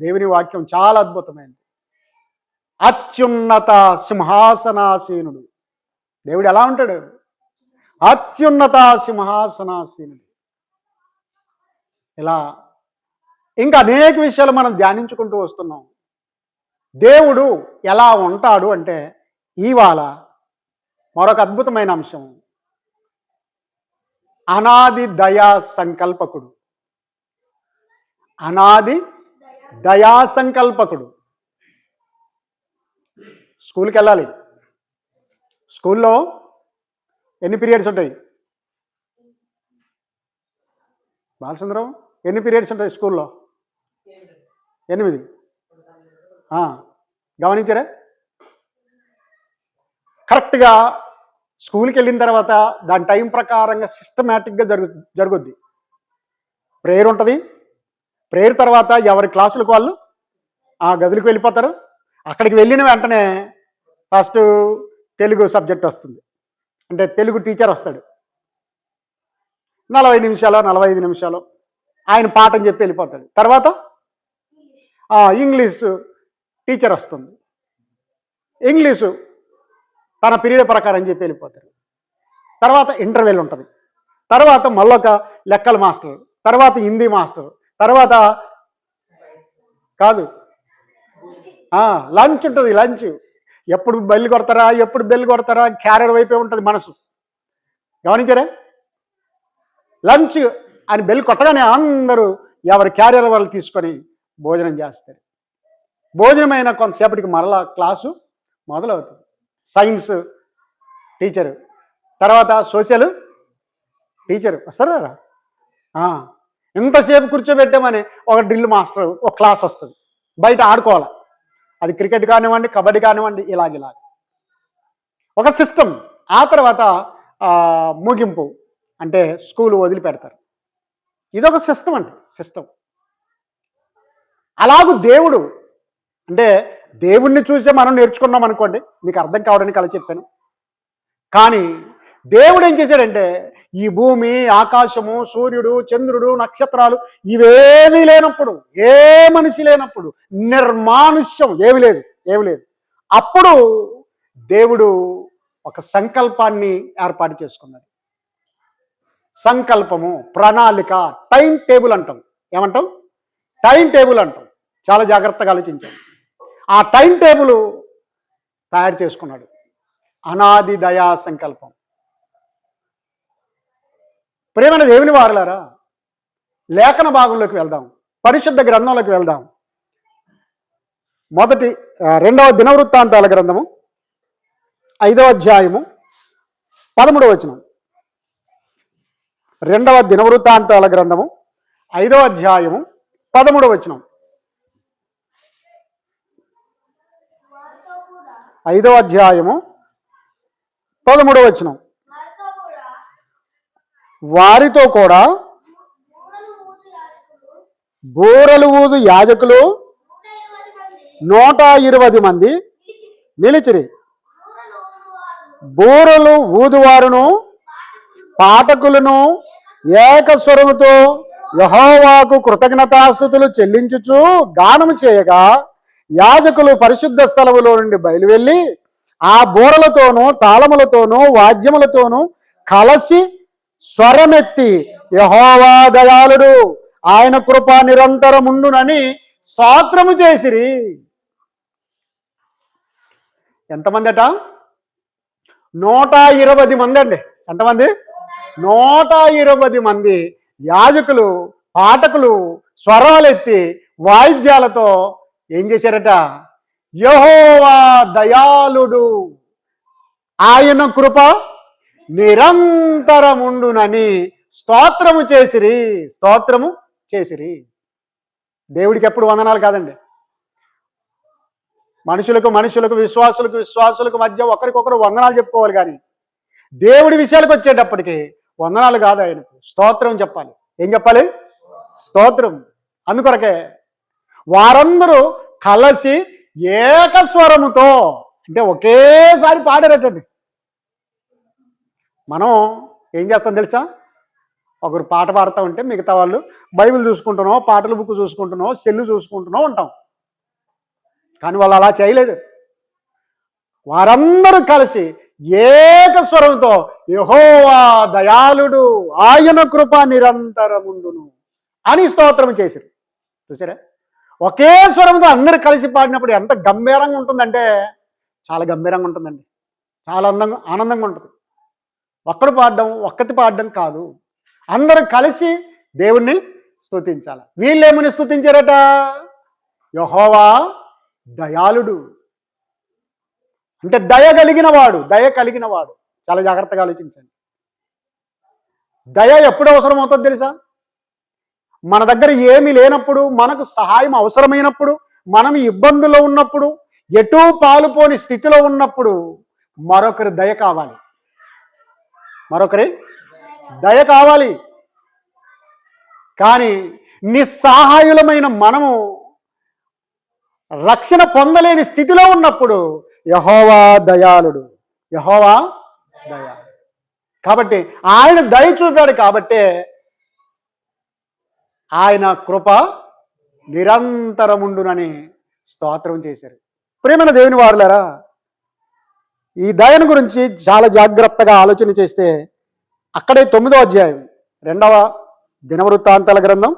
దేవుని వాక్యం చాలా అద్భుతమైనది. అత్యున్నత సింహాసనాసీనుడు. దేవుడు ఎలా ఉంటాడు? అత్యున్నత సింహాసనాసీనుడు. ఇలా ఇంకా అనేక విషయాలు మనం ధ్యానించుకుంటూ వస్తున్నాం. దేవుడు ఎలా ఉంటాడు అంటే ఇవాళ మరొక అద్భుతమైన అంశం, అనాది దయా సంకల్పకుడు. అనాది దయా సంకల్పకుడు. స్కూల్కి వెళ్ళాలి. స్కూల్లో ఎన్ని పీరియడ్స్ ఉంటాయి బాలసుందరం? ఎన్ని పీరియడ్స్ ఉంటాయి స్కూల్లో? 8. గమనించారా? కరెక్ట్గా స్కూల్కి వెళ్ళిన తర్వాత దాని టైం ప్రకారంగా సిస్టమేటిక్గా జరుగుద్ది. ప్రేయర్ ఉంటుంది. ప్రేయర్ తర్వాత ఎవరి క్లాసులకు వాళ్ళు ఆ గదులకు వెళ్ళిపోతారు. అక్కడికి వెళ్ళిన వెంటనే ఫస్ట్ తెలుగు సబ్జెక్ట్ వస్తుంది, అంటే తెలుగు టీచర్ వస్తాడు. 40 నిమిషాలు 45 నిమిషాలు ఆయన పాఠం చెప్పి వెళ్ళిపోతాడు. తర్వాత ఇంగ్లీష్ టీచర్ వస్తుంది, ఇంగ్లీషు తన పీరియడ్ ప్రకారం చెప్పి వెళ్ళిపోతారు. తర్వాత ఇంటర్వెల్ ఉంటుంది. తర్వాత మళ్ళొక లెక్కల మాస్టర్, తర్వాత హిందీ మాస్టర్, తర్వాత కాదు లంచ్ ఉంటుంది. లంచ్ ఎప్పుడు బెల్ కొడతారా క్యారియర్ వైపే ఉంటుంది మనసు. గమనించారా? లంచ్ అని బెల్ కొట్టగానే అందరూ ఎవరి క్యారియర్ వాళ్ళు తీసుకొని భోజనం చేస్తారు. భోజనమైన కొంతసేపటికి మరలా క్లాసు మొదలవుతుంది. సైన్స్ టీచరు, తర్వాత సోషల్ టీచరు వస్తారా? ఇంతసేపు కూర్చోబెట్టామని ఒక డ్రిల్ మాస్టర్ ఒక క్లాస్ వస్తుంది. బయట ఆడుకోవాలి, అది క్రికెట్ కానివ్వండి, కబడ్డీ కానివ్వండి, ఇలాగ ఒక సిస్టమ్. ఆ తర్వాత ముగింపు అంటే స్కూల్ వదిలిపెడతారు. ఇదొక సిస్టమ్ అండి, సిస్టమ్. అలాగూ దేవుడు అంటే దేవుణ్ణి చూసే మనం నేర్చుకున్నాం అనుకోండి, మీకు అర్థం కావడానికి అలా చెప్పాను. కానీ దేవుడు ఏం చేశాడంటే ఈ భూమి, ఆకాశము, సూర్యుడు, చంద్రుడు, నక్షత్రాలు ఇవేమీ లేనప్పుడు, ఏ మనిషి లేనప్పుడు, నిర్మానుష్యం ఏమి లేదు, అప్పుడు దేవుడు ఒక సంకల్పాన్ని ఏర్పాటు చేసుకున్నాడు. సంకల్పము, ప్రణాళిక, టైం టేబుల్ అంటాం. ఏమంటాం? టైం టేబుల్ అంటాం. చాలా జాగ్రత్తగా ఆలోచించాలి. ఆ టైం టేబుల్ తయారు చేసుకున్నాడు. అనాది దయా సంకల్పం. ప్రియమైన దేవుని వారలారా, లేఖన భాగంలోకి వెళ్దాం, పరిశుద్ధ గ్రంథంలోకి వెళ్దాం. 2వ దినవృత్తాంతాల గ్రంథము 5వ అధ్యాయము 13వ వచనం. 2వ దినవృత్తాంతాల గ్రంథము 5వ అధ్యాయము 13వ వచనం. 5వ అధ్యాయము 13వ వచనం. వారితో కూడా బూరలు ఊదు యాజకులు 120 మంది నిలిచిరి. బూరలు ఊదువారును పాఠకులను ఏకస్వరముతో యెహోవాకు కృతజ్ఞతాస్తుతులు చెల్లించుచు గానము చేయగా యాజకులు పరిశుద్ధ స్థలములో నుండి బయలువెళ్ళి ఆ బూరలతోనూ తాళములతోనూ వాద్యములతోనూ కలసి స్వరమెత్తి యెహోవా దయాళుడు, ఆయన కృప నిరంతరముండునని స్తోత్రము చేసిరి. ఎంతమంది అట? 120 మంది అండి. ఎంతమంది? 120 మంది యాజకులు, పాఠకులు స్వరాలెత్తి వాయిద్యాలతో ఏం చేశారట? యెహోవా దయాళుడు, ఆయన కృప నిరంతరముండునని స్తోత్రము చేసిరి. దేవుడికి ఎప్పుడు వందనాలు కాదండి. మనుషులకు విశ్వాసులకు మధ్య ఒకరికొకరు వందనాలు చెప్పుకోవాలి. కానీ దేవుడి విషయాలకు వచ్చేటప్పటికి వందనాలు కాదు, ఆయనకు స్తోత్రం చెప్పాలి. ఏం చెప్పాలి? స్తోత్రం. అందుకొరకే వారందరూ కలసి ఏకస్వరముతో, అంటే ఒకేసారి పాడారటండి. మనం ఏం చేస్తాం తెలుసా? ఒకరు పాట పాడుతూ ఉంటే మిగతా వాళ్ళు బైబిల్ చూసుకుంటున్నాం, పాటల బుక్ చూసుకుంటున్నాం, సెల్లు చూసుకుంటున్నాం ఉంటాం. కానీ వాళ్ళు అలా చేయలేదు. వారందరూ కలిసి ఏక స్వరంతో యెహోవా దయాళుడు, ఆయన కృప నిరంతరముండును అని స్తోత్రం చేశారు. చూసారా? ఒకే స్వరంతో అందరు కలిసి పాడినప్పుడు ఎంత గంభీరంగా ఉంటుందంటే చాలా గంభీరంగా ఉంటుందండి. చాలా ఆనందంగా ఉంటుంది. ఒక్కటి పాడడం కాదు, అందరూ కలిసి దేవుణ్ణి స్తుతించాలి. వీళ్ళేమని స్తుతించారట? యెహోవా దయాళుడు అంటే దయ కలిగిన వాడు. చాలా జాగ్రత్తగా ఆలోచించండి. దయ ఎప్పుడు అవసరం అవుతుందో తెలుసా? మన దగ్గర ఏమీ లేనప్పుడు, మనకు సహాయం అవసరమైనప్పుడు, మనం ఇబ్బందుల్లో ఉన్నప్పుడు, ఎటూ పాలుపోని స్థితిలో ఉన్నప్పుడు మరొకరి దయ కావాలి. కానీ నిస్సహాయులమైన మనము రక్షణ పొందలేని స్థితిలో ఉన్నప్పుడు యెహోవా దయాళుడు. కాబట్టి ఆయన దయ చూపాడు కాబట్టి ఆయన కృప నిరంతరముండునని స్తోత్రం చేశారు. ప్రియమైన దేవుని వారులారా, ఈ దయను గురించి చాలా జాగ్రత్తగా ఆలోచన చేస్తే అక్కడే 9వ అధ్యాయం 2వ దినవృత్తాంతాల గ్రంథం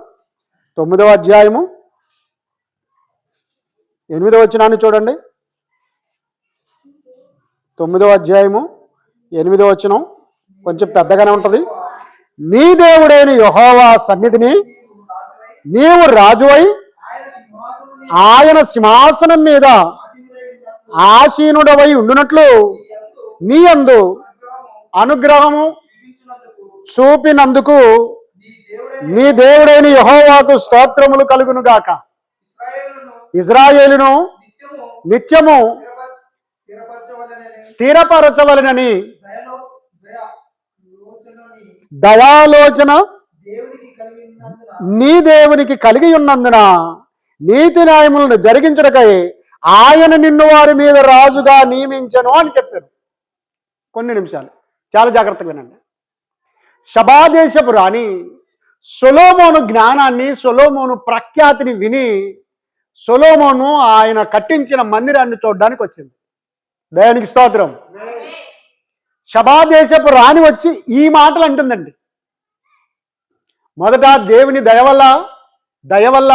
9వ అధ్యాయము 8వ వచనాన్ని చూడండి. 9వ అధ్యాయము 8వ వచనం కొంచెం పెద్దగానే ఉంటుంది. నీ దేవుడైన యెహోవా సన్నిధిని నీవు రాజువై ఆయన సింహాసనం మీద ఆసీనుడవై ఉండునట్లు నీ యందు అనుగ్రహము చూపినందుకు నీ దేవుడైన యెహోవాకు స్తోత్రములు కలుగును గాక. ఇశ్రాయేలును నిత్యము స్థిరపరచవలెనని దయాలోచన నీ దేవునికి కలిగి ఉన్నందున నీతి న్యాయములను జరిగించుటకై ఆయన నిన్ను వారి మీద రాజుగా నియమించను అని చెప్పారు. కొన్ని నిమిషాలు చాలా జాగ్రత్తగా వినండి. శబాదేశపు రాణి సొలొమోను జ్ఞానాన్ని, సొలొమోను ప్రఖ్యాతిని విని సొలొమోను ఆయన కట్టించిన మందిరాన్ని చూడడానికి వచ్చింది. దేవునికి స్తోత్రం. శబాదేశపు రాణి వచ్చి ఈ మాటలు అంటుందండి. మొదట దేవుని దయ వల్ల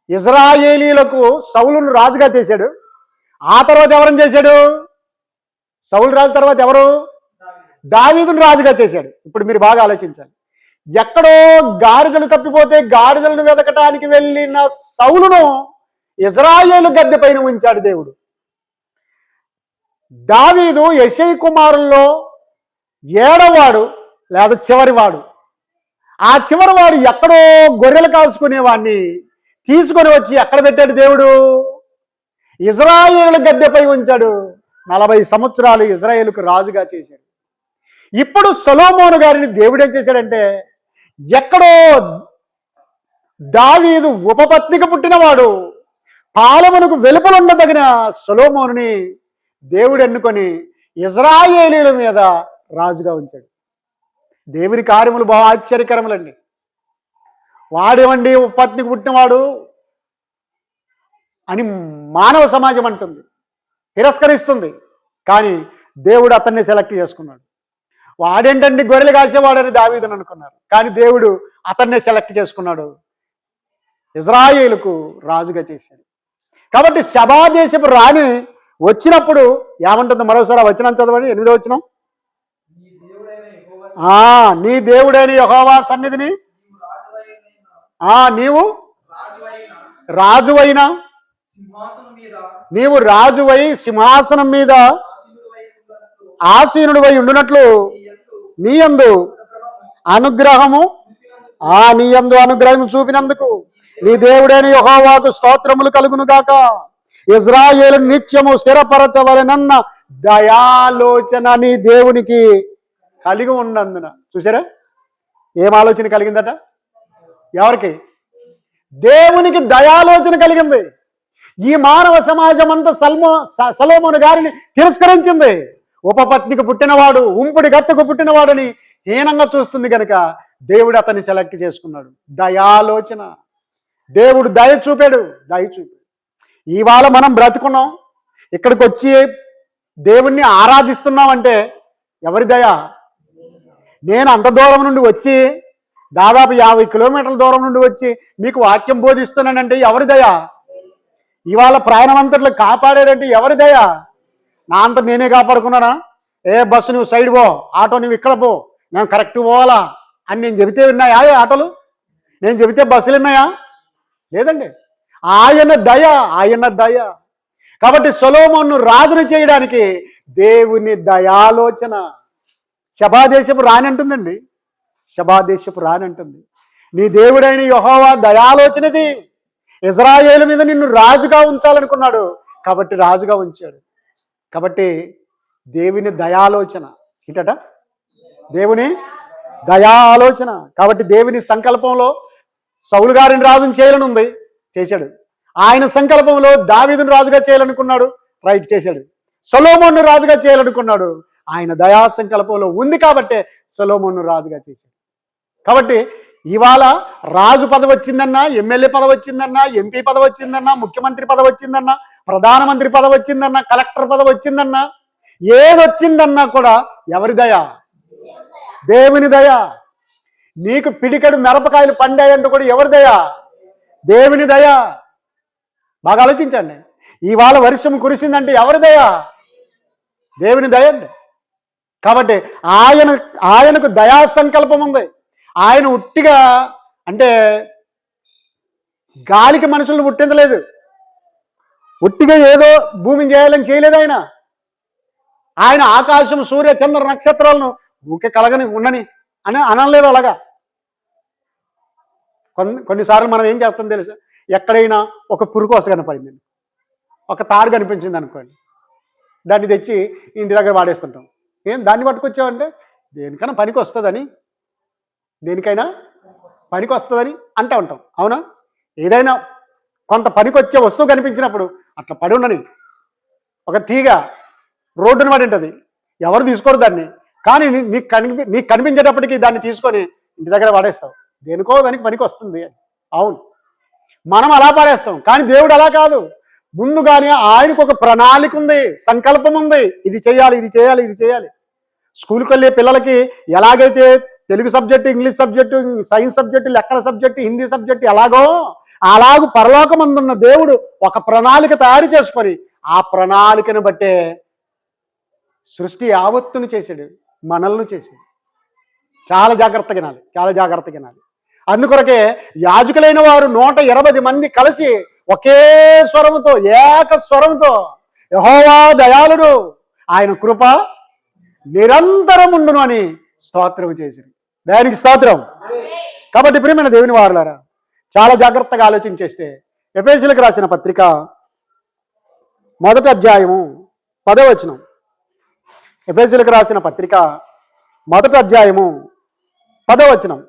ఇశ్రాయేలీయులకు సౌలును రాజుగా చేశాడు. ఆ తర్వాత ఎవరిని చేశాడు? సౌలు రాజు తర్వాత ఎవరు? దావీదును రాజుగా చేశాడు. ఇప్పుడు మీరు బాగా ఆలోచించాలి. ఎక్కడో గాడిదలు తప్పిపోతే గాడిదలను వెతకటానికి వెళ్ళిన సౌలును ఇశ్రాయేలు గద్దె పైన ఉంచాడు దేవుడు. దావీదు యెషై కుమారుల్లో 7వ లేదా చివరివాడు. ఆ చివరివాడు ఎక్కడో గొర్రెలు కాసుకునేవాడిని తీసుకొని వచ్చి ఎక్కడ పెట్టాడు దేవుడు? ఇశ్రాయేలు గద్దెపై ఉంచాడు. 40 సంవత్సరాలు ఇశ్రాయేలుకు రాజుగా చేశాడు. ఇప్పుడు సొలొమోను గారిని దేవుడు ఏం చేశాడంటే, ఎక్కడో దావీదు ఉపపత్నికి పుట్టినవాడు, పాలమునకు వెలుపలుండదగిన సొలొమోనుని దేవుడు ఎన్నుకొని ఇశ్రాయేలీయుల మీద రాజుగా ఉంచాడు. దేవుని కార్యములు బాగా ఆశ్చర్యకరములండి. వాడేమండి ఉపపత్నికి పుట్టినవాడు అని మానవ సమాజం అంటుంది, తిరస్కరిస్తుంది. కానీ దేవుడు అతన్ని సెలెక్ట్ చేసుకున్నాడు. వాడేంటండి గొర్రెలు కాసేవాడని దావీదుని అనుకున్నారు. కానీ దేవుడు అతన్నే సెలెక్ట్ చేసుకున్నాడు, ఇశ్రాయేలుకు రాజుగా చేశాడు. కాబట్టి శబాదేశపు రాణి వచ్చినప్పుడు ఏమంటుంది? మరోసారి ఆ వచనం చదవండి. 8వ వచనం. నీ దేవుడైన యెహోవా సన్నిధిని నీవు రాజువై సింహాసనం మీద ఆసీనుడివై ఉండునట్లు నీ యందు అనుగ్రహము చూపినందుకు నీ దేవుడైన యెహోవాకు స్తోత్రములు కలుగును గాక. ఇశ్రాయేలు నిత్యము స్థిరపరచవలెనన్న దయాలోచన నీ దేవునికి కలిగి ఉన్నందున. చూసారా ఏం ఆలోచన కలిగిందట? ఎవరికి? దేవునికి దయాలోచన కలిగింది. ఈ మానవ సమాజం అంతా సొలొమోను గారిని తిరస్కరించింది. ఉపపత్నికి పుట్టినవాడు, ఉంపుడి గత్తకు పుట్టినవాడని హీనంగా చూస్తుంది కనుక దేవుడు అతన్ని సెలెక్ట్ చేసుకున్నాడు. దయాలోచన. దేవుడు దయ చూపాడు. ఇవాళ మనం బ్రతుకున్నాం, ఇక్కడికి వచ్చి దేవుణ్ణి ఆరాధిస్తున్నామంటే ఎవరి దయ? నేను అంత దూరం నుండి వచ్చి, దాదాపు 50 కిలోమీటర్ల దూరం నుండి వచ్చి మీకు వాక్యం బోధిస్తున్నానంటే ఎవరి దయ? ఇవాళ ప్రయాణమంతట్లో కాపాడాడంటే ఎవరి దయ? నా అంత నేనే కాపాడుకున్నానా? బస్సు నువ్వు సైడ్ పో, ఆటో నువ్వు ఇక్కడ పో, నేను కరెక్ట్ పోవాలా అని నేను చెబితే విన్నాయా ఆటోలు? నేను చెబితే బస్సులు విన్నాయా? లేదండి. ఆయన దయ. కాబట్టి సొలొమోను రాజును చేయడానికి దేవుని దయాలోచన. శబాదేశపు రాని అంటుందండి, శబాదేశపు రాని అంటుంది. నీ దేవుడైన యెహోవా దయాలోచనది. ఇజ్రాయేలు మీద నిన్ను రాజుగా ఉంచాలనుకున్నాడు, కాబట్టి రాజుగా ఉంచాడు. కాబట్టి దేవుని దయాలోచన ఏంటట? దేవుని దయా ఆలోచన. కాబట్టి దేవుని సంకల్పంలో సౌలు గారిని రాజుని చేయాలనుంది, చేశాడు. ఆయన సంకల్పంలో దావీదును రాజుగా చేయాలనుకున్నాడు, రైట్, చేశాడు. సొలొమోను రాజుగా చేయాలనుకున్నాడు, ఆయన దయా సంకల్పంలో ఉంది కాబట్టే సొలొమోను రాజుగా చేశాడు. కాబట్టి ఇవాళ రాజు పదవి వచ్చిందన్నా, ఎమ్మెల్యే పదవి వచ్చిందన్నా, ఎంపీ పదవి వచ్చిందన్నా, ముఖ్యమంత్రి పదవి వచ్చిందన్నా, ప్రధానమంత్రి పదవి వచ్చిందన్నా, కలెక్టర్ పదవి వచ్చిందన్నా, ఏదొచ్చిందన్నా కూడా ఎవరి దయ? దేవుని దయ. నీకు పిడికెడు మిరపకాయలు పండాయంటే కూడా ఎవరి దయ? దేవుని దయ. బాగా ఆలోచించండి. ఇవాళ వర్షం కురిసిందంటే ఎవరి దయ? దేవుని దయ అండి. కాబట్టి ఆయనకు దయా సంకల్పం ఉంది. ఆయన ఉట్టిగా అంటే గాలికి మనుషులను పుట్టించలేదు, ఉట్టిగా ఏదో భూమిని చేయాలని చేయలేదు. ఆయన ఆకాశం, సూర్య, చంద్ర, నక్షత్రాలను ఊకే కలగని ఉండని అని అనలేదు. అలాగా కొన్నిసార్లు మనం ఏం చేస్తాం తెలుసా? ఎక్కడైనా ఒక పురుకోస కనపడింది, ఒక తాడు కనిపించింది అనుకోండి, దాన్ని తెచ్చి ఇంటి దగ్గర వాడేస్తుంటాం. దాన్ని పట్టుకొచ్చామంటే దేనికైనా పనికి వస్తుందని, దేనికైనా పనికి వస్తుందని అంటూ ఉంటాం. అవునా? ఏదైనా కొంత పనికి వచ్చే వస్తువు కనిపించినప్పుడు అట్లా పడి ఉండని. ఒక తీగ రోడ్డును పడి ఉంటుంది, ఎవరు తీసుకోరు దాన్ని, కానీ నీకు కనిపించేటప్పటికి దాన్ని తీసుకొని ఇంటి దగ్గర వాడేస్తావు, దేనికో దానికి పనికి వస్తుంది. అవును, మనం అలా పాడేస్తాం. కానీ దేవుడు అలా కాదు. ముందుగానే ఆయనకు ఒక ప్రణాళిక ఉంది, సంకల్పం ఉంది. ఇది చేయాలి, ఇది చేయాలి, ఇది చేయాలి. స్కూల్కి వెళ్ళే పిల్లలకి ఎలాగైతే Telugu subject, English subject, science subject, లెక్కల సబ్జెక్టు, హిందీ సబ్జెక్టు అలాగూ పరలోకమందున్న దేవుడు ఒక ప్రణాళిక తయారు చేసుకొని ఆ ప్రణాళికను బట్టే సృష్టి యావత్తును చేశాడు, మనల్ని చేశాడు. చాలా జాగ్రత్తగా వినాలి, చాలా జాగ్రత్తగా వినాలి. అందుకొరకే యాజకులైన వారు 120 మంది కలిసి ఒకే స్వరంతో, ఏక స్వరంతో యెహోవా దయాళుడు, ఆయన కృప నిరంతరముండును అని స్తోత్రం చేశారు. దానికి స్తోత్రం. కాబట్టి ప్రియమైన దేవుని వారలారా, చాలా జాగ్రత్తగా ఆలోచించేస్తే ఎఫెసీయులకు రాసిన పత్రిక 1వ అధ్యాయము 10వ వచనం. ఎఫెసీయులకు రాసిన పత్రిక 1వ అధ్యాయము 10వ వచనం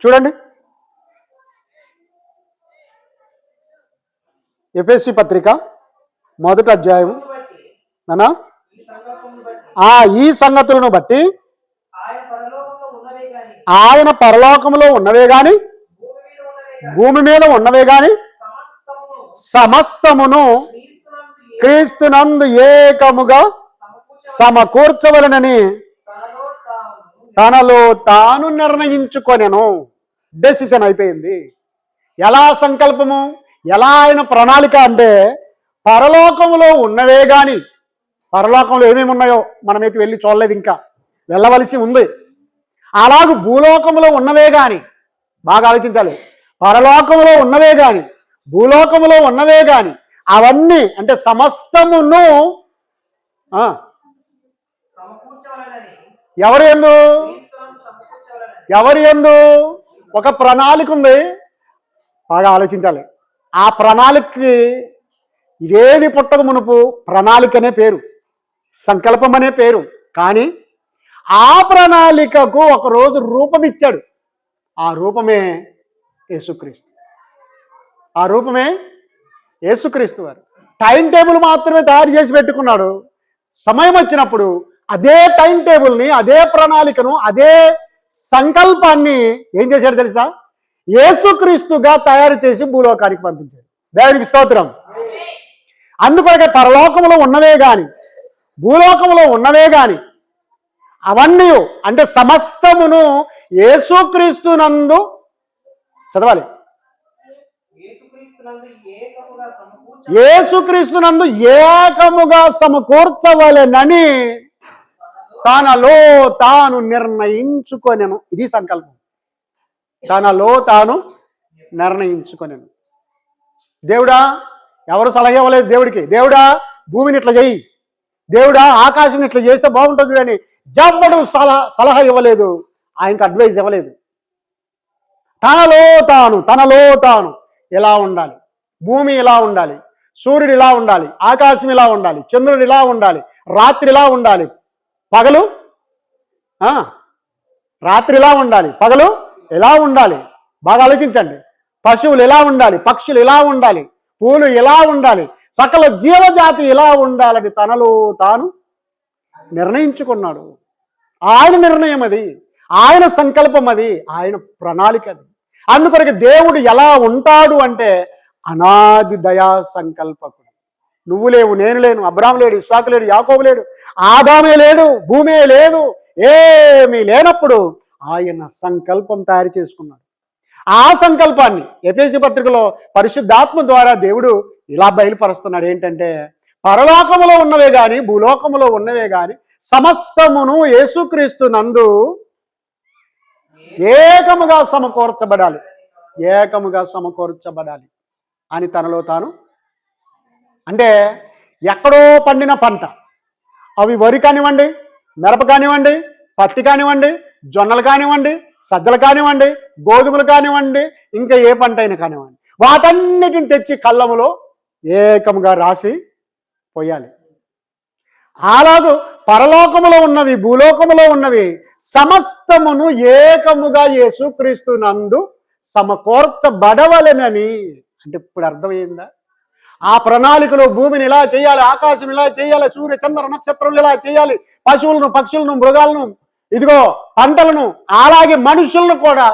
చూడండి. ఎఫెసీ పత్రిక 1వ అధ్యాయము నానా ఈ సంగతులను బట్టి ఆయన పరలోకంలో ఉన్నవే గాని భూమి మీద ఉన్నవే గాని సమస్తమును క్రీస్తునందు ఏకముగా సమకూర్చవలనని తనలో తాను నిర్ణయించుకొనెను. డెసిషన్ అయిపోయింది. ఎలా సంకల్పము, ఎలా ఆయన ప్రణాళిక అంటే పరలోకంలో ఉన్నవే గాని, పరలోకంలో ఏమేమి ఉన్నాయో మనమైతే వెళ్ళి చూడలేదు, ఇంకా వెళ్ళవలసి ఉంది. అలాగూ భూలోకంలో ఉన్నవే గాని, బాగా ఆలోచించాలి, పరలోకంలో ఉన్నవే గాని భూలోకంలో ఉన్నవే గాని అవన్నీ అంటే సమస్తమును ఎవరి యందు ఒక ప్రణాళిక ఉంది. బాగా ఆలోచించాలి. ఆ ప్రణాళికకి ఇదేది పుట్టక మునుపు ప్రణాళిక అనే పేరు, సంకల్పం అనే పేరు. కానీ ఆ ప్రణాళికకు ఒకరోజు రూపం ఇచ్చాడు. ఆ రూపమే యేసుక్రీస్తు. ఆ రూపమే యేసుక్రీస్తు వారు. టైం టేబుల్ మాత్రమే తయారు చేసి పెట్టుకున్నాడు. సమయం వచ్చినప్పుడు అదే టైం టేబుల్ని, అదే ప్రణాళికను, అదే సంకల్పాన్ని ఏం చేశాడు తెలుసా? యేసుక్రీస్తుగా తయారు చేసి భూలోకానికి పంపించాడు. దేవునికి స్తోత్రం. అందుకొరకే పరలోకములో ఉన్నవే గాని, భూలోకములో ఉన్నవే గాని అవన్నీ అంటే సమస్తమును యేసుక్రీస్తునందు చదవాలి. యేసుక్రీస్తునందు ఏకముగా సమకూర్చవలెనని తనలో తాను నిర్ణయించుకొనెను. ఇది సంకల్పం. తనలో తాను నిర్ణయించుకొనెను. దేవుడా, ఎవరు సలహా ఇవ్వలేదు దేవుడికి. దేవుడా భూమిని ఇట్లా చేయి, దేవుడా ఆకాశం ఇట్లా చేస్తే బాగుంటుంది అని ఎవడు సలహా ఇవ్వలేదు, ఆయనకు అడ్వైజ్ ఇవ్వలేదు. తనలో తాను ఇలా ఉండాలి, భూమి ఇలా ఉండాలి, సూర్యుడు ఇలా ఉండాలి, ఆకాశం ఇలా ఉండాలి, చంద్రుడు ఇలా ఉండాలి, రాత్రి ఇలా ఉండాలి, పగలు రాత్రి ఇలా ఉండాలి, పగలు ఎలా ఉండాలి. బాగా ఆలోచించండి. పశువులు ఎలా ఉండాలి, పక్షులు ఎలా ఉండాలి, పూలు ఎలా ఉండాలి, సకల జీవజాతి ఎలా ఉండాలని తనలో తాను నిర్ణయించుకున్నాడు. ఆయన నిర్ణయం అది, ఆయన సంకల్పం అది, ఆయన ప్రణాళిక అది. అందుకొరకు దేవుడు ఎలా ఉంటాడు అంటే అనాది దయా సంకల్పకుడు. నువ్వు లేవు, నేను లేను, అబ్రాహాము లేడు, ఇస్సాకు లేడు, యాకోబు లేడు, ఆదామే లేడు, భూమే లేదు, ఏమీ లేనప్పుడు ఆయన సంకల్పం తయారు చేసుకున్నాడు. ఆ సంకల్పాన్ని ఎఫెసీ పత్రికలో పరిశుద్ధాత్మ ద్వారా దేవుడు ఇలా బయలుపరుస్తున్నాడు. ఏంటంటే పరలోకములో ఉన్నవే గాని, భూలోకములో ఉన్నవే గాని సమస్తమును యేసుక్రీస్తు నందు ఏకముగా సమకూర్చబడాలి, ఏకముగా సమకూర్చబడాలి అని తనలో తాను. అంటే ఎక్కడో పండిన పంట, అవి వరి కానివ్వండి, మిరప కానివ్వండి, పత్తి కానివ్వండి, జొన్నలు కానివ్వండి, సజ్జలు కానివ్వండి, గోధుమలు కానివ్వండి, ఇంకా ఏ పంట అయినా కానివ్వండి, వాటన్నిటిని తెచ్చి కళ్ళములో ఏకముగా రాసి పోయాలి. అలాగూ పరలోకములో ఉన్నవి, భూలోకములో ఉన్నవి సమస్తమును ఏకముగా యేసుక్రీస్తు నందు సమకూర్చబడవలెనని. అంటే ఇప్పుడు అర్థమైందా? ఆ ప్రణాళికలో భూమిని ఇలా చేయాలి, ఆకాశం ఇలా చేయాలి, సూర్య చంద్ర నక్షత్రాలు ఇలా చేయాలి, పశువులను, పక్షులను, మృగాలను, ఇదిగో పంటలను, అలాగే మనుషులను కూడా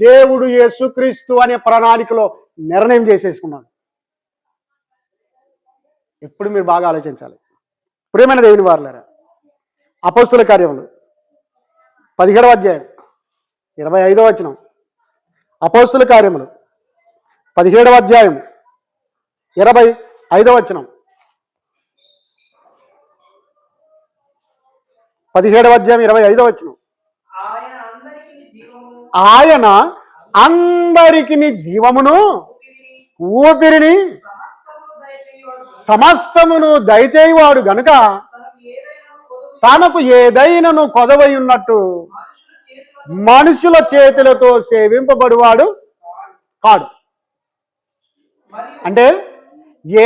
దేవుడు యేసుక్రీస్తు అనే ప్రణాళికలో నిర్ణయం చేసేసుకున్నాడు. ఎప్పుడు మీరు బాగా ఆలోచించాలి. ప్రియమైన దేవుని వారలారా, అపోస్తుల కార్యములు 17వ అధ్యాయం 25వ వచనం. అపోస్తుల కార్యములు 17వ అధ్యాయం 25వ వచనం. 17వ అధ్యాయం 25వ వచనం. ఆయన అందరికి జీవమును, ఊపిరిని, సమస్తమును దయచేయువాడు గనుక తనకు ఏదైనను కొదవై ఉన్నట్టు మనుషుల చేతులతో సేవింపబడువాడు కాడు. అంటే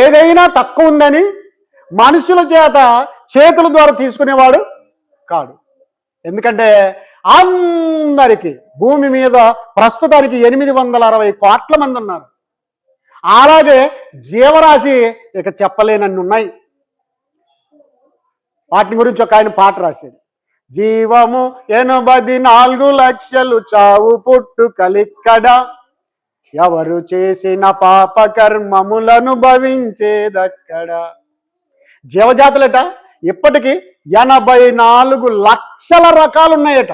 ఏదైనా తక్కువ ఉందని మనుషుల చేతుల ద్వారా తీసుకునేవాడు కాడు. ఎందుకంటే అందరికీ భూమి మీద ప్రస్తుతానికి 860 కోట్ల మంది ఉన్నారు. అలాగే జీవరాశి ఇక చెప్పలేనన్ని ఉన్నాయి. వాటి గురించి ఒక ఆయన పాట రాశాడు. జీవము 84 లక్షలు, చావు పుట్టుకలిక్కడ, ఎవరు చేసిన పాప కర్మములను భవించేదక్కడ. జీవజాతులట ఇప్పటికీ 84 లక్షల రకాలు ఉన్నాయట.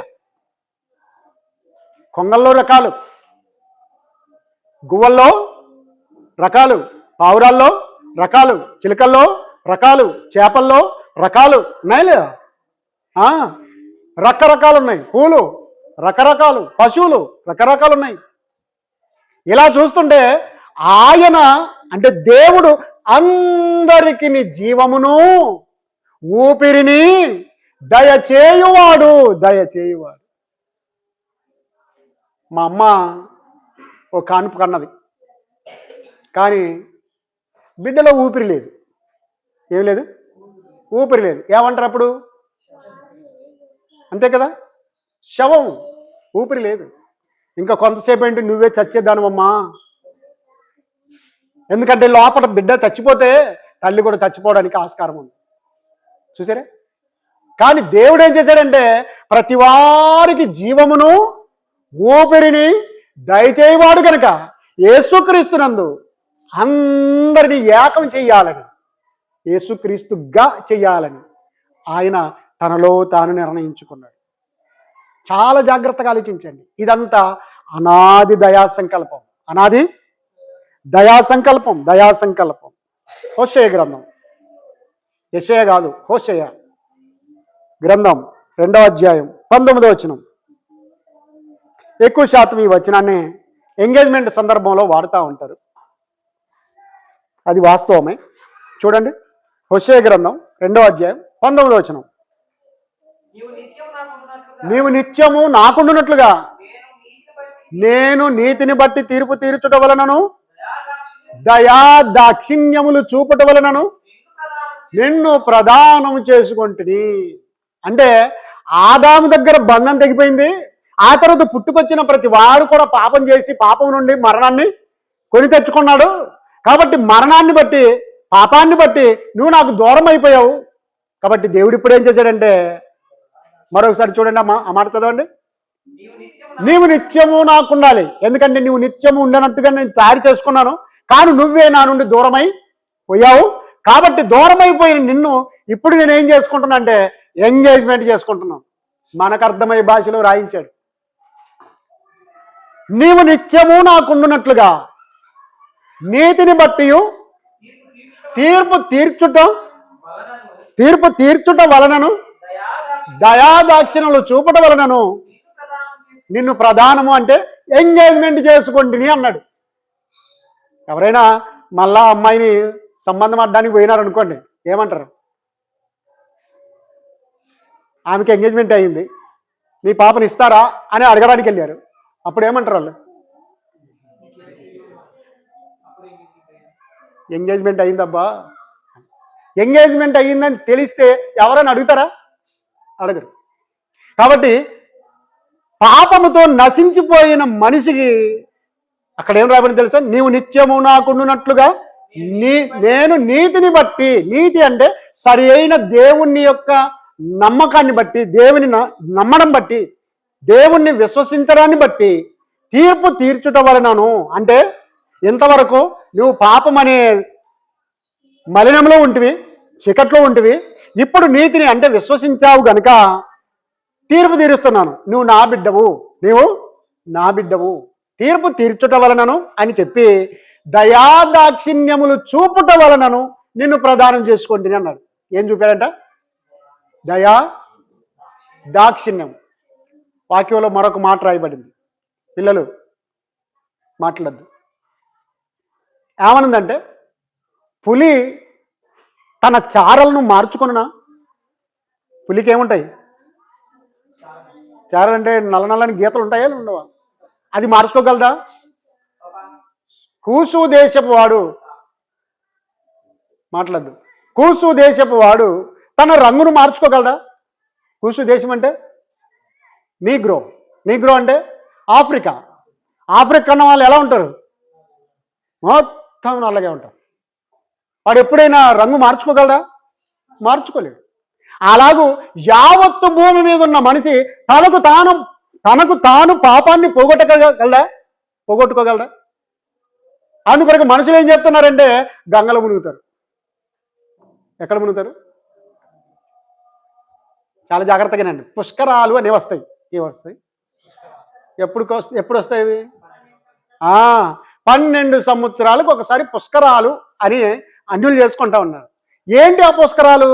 కొంగల్లో రకాలు, గువ్వల్లో రకాలు, పావురాల్లో రకాలు, చిలుకల్లో రకాలు, చేపల్లో రకాలు ఉన్నాయిలే. రకరకాలు ఉన్నాయి. పూలు రకరకాలు, పశువులు రకరకాలు ఉన్నాయి. ఇలా చూస్తుంటే ఆయన అంటే దేవుడు అందరికి జీవమును, ఊపిరిని దయచేయువాడు. మా అమ్మ ఓ కానుపు కన్నది, కానీ బిడ్డలో ఊపిరి లేదు. ఏం లేదు? ఊపిరి లేదు. ఏమంటారు అప్పుడు? అంతే కదా, శవం, ఊపిరి లేదు. ఇంకా కొంతసేపు ఏంటి, నువ్వే చచ్చేదానివమ్మా. ఎందుకంటే లోపల బిడ్డ చచ్చిపోతే తల్లి కూడా చచ్చిపోవడానికి ఆస్కారం ఉంది. చూసారా? కానీ దేవుడు ఏం చేశాడంటే ప్రతి వారికి జీవమును ఊపిరిని దయచేయవాడు కనుక యేసుక్రీస్తునందు అందరినీ ఏకం చెయ్యాలని, యేసుక్రీస్తుగా చెయ్యాలని ఆయన తనలో తాను నిర్ణయించుకున్నాడు. చాలా జాగ్రత్తగా ఆలోచించండి. ఇదంతా అనాది దయా సంకల్పం, అనాది దయా సంకల్పం, దయా సంకల్పం. హోషేయ గ్రంథం, యెషయా కాదు హోషేయ గ్రంథం 2వ అధ్యాయం 19వ వచనం. ఎక్కువ శాతం ఈ వచనాన్ని ఎంగేజ్మెంట్ సందర్భంలో వాడుతూ ఉంటారు. అది వాస్తవమే. చూడండి, హోషేయ గ్రంథం 2వ అధ్యాయం 19వ వచనం. నీవు నిత్యము నాకుండునట్లుగా నేను నీతిని బట్టి తీర్పు తీర్చుట వలనను దయా దాక్షిణ్యములు చూపుట వలనను నిన్ను ప్రదానం చేసుకొంటిని. అంటే ఆదాము దగ్గర బంధం తెగిపోయింది. ఆ తర్వాత పుట్టుకొచ్చిన ప్రతి వాడు కూడా పాపం చేసి పాపం నుండి మరణాన్ని కొని తెచ్చుకున్నాడు. కాబట్టి మరణాన్ని బట్టి, పాపాన్ని బట్టి నువ్వు నాకు దూరం అయిపోయావు. కాబట్టి దేవుడు ఇప్పుడు ఏం చేశాడంటే, మరొకసారి చూడండి ఆ మాట చదవండి. నీవు నిత్యము నాకు ఉండాలి. ఎందుకంటే నీవు నిత్యము ఉండనట్టుగా నేను తయారు చేసుకున్నాను, కానీ నువ్వే నా నుండి దూరమై పోయావు. కాబట్టి దూరమైపోయిన నిన్ను ఇప్పుడు నేను ఏం చేసుకుంటున్నా అంటే ఎంగేజ్మెంట్ చేసుకుంటున్నాను. మనకు అర్థమయ్యే భాషలో రాయించాడు. నీవు నిత్యము నాకుండునట్లుగా నీతిని బట్టి తీర్పు తీర్చుట వలనను దయాదాక్షిణ్యములు చూపట వలనను నిన్ను ప్రధానము అంటే ఎంగేజ్మెంట్ చేసుకోండి అన్నాడు. ఎవరైనా మళ్ళా అమ్మాయిని సంబంధం అడ్డానికి పోయినారనుకోండి, ఏమంటారు? ఆమెకి ఎంగేజ్మెంట్ అయ్యింది, మీ పాపని ఇస్తారా అని అడగడానికి వెళ్ళారు. అప్పుడు ఏమంటారు వాళ్ళు? ఎంగేజ్మెంట్ అయ్యిందబ్బా. ఎంగేజ్మెంట్ అయ్యిందని తెలిస్తే ఎవరైనా అడుగుతారా? అడగరు. కాబట్టి పాపముతో నశించిపోయిన మనిషికి అక్కడ ఏం రాబడి తెలుసా? నీవు నిత్యము నాకుండునట్లుగా నేను నీతిని బట్టి, నీతి అంటే సరి అయిన దేవుని యొక్క నమ్మకాన్ని బట్టి, దేవుని నమ్మడం బట్టి, దేవుణ్ణి విశ్వసించడాన్ని బట్టి తీర్పు తీర్చుట వలనను. అంటే ఇంతవరకు నువ్వు పాపం అనే మలినంలో ఉంటివి, చీకట్లో ఉంటివి. ఇప్పుడు నీతిని అంటే విశ్వసించావు గనుక తీర్పు తీరుస్తున్నాను. నువ్వు నా బిడ్డవు, నీవు నా బిడ్డవు, తీర్పు తీర్చుట వలనను అని చెప్పి దయాదాక్షిణ్యములు చూపుట వలనను నిన్ను ప్రదానం చేసుకోండి అన్నాడు. ఏం చూపాడంట? దయా దాక్షిణ్యం. వాక్యంలో మరొక మాట రాయబడింది. పిల్లలు మాట్లాడద్దు. ఏమనుందంటే, పులి తన చారలను మార్చుకున్నా. పులికి ఏముంటాయి? చారలంటే నల్ల నల్లని గీతలు ఉంటాయా ఉండవా? అది మార్చుకోగలదా? కూసు దేశపు వాడు, మాట్లాడద్దు, కూసు దేశపు వాడు తన రంగును మార్చుకోగలడా? కూసు దేశం అంటే నీగ్రో. నీగ్రో అంటే ఆఫ్రికా. ఆఫ్రికా వాళ్ళు ఎలా ఉంటారు? మొత్తం నల్లగా ఉంటారు. వాడు ఎప్పుడైనా రంగు మార్చుకోగలడా? మార్చుకోలేడు. అలాగూ యావత్తు భూమి మీద ఉన్న మనిషి తనకు తాను పాపాన్ని పోగొట్టుకోగలడా? అందుకొరకు మనుషులు ఏం చేస్తున్నారంటే గంగలో మునుగుతారు. ఎక్కడ మునుగుతారు? చాలా జాగ్రత్తగానండి. పుష్కరాలు అనేవి వస్తాయి. ఏవి వస్తాయి? ఎప్పుడు వస్తాయి ఇవి? 12 సంవత్సరాలకు ఒకసారి పుష్కరాలు అని అన్యులు చేసుకుంటా ఉన్నారు. ఏంటి ఆ పుష్కరాలు?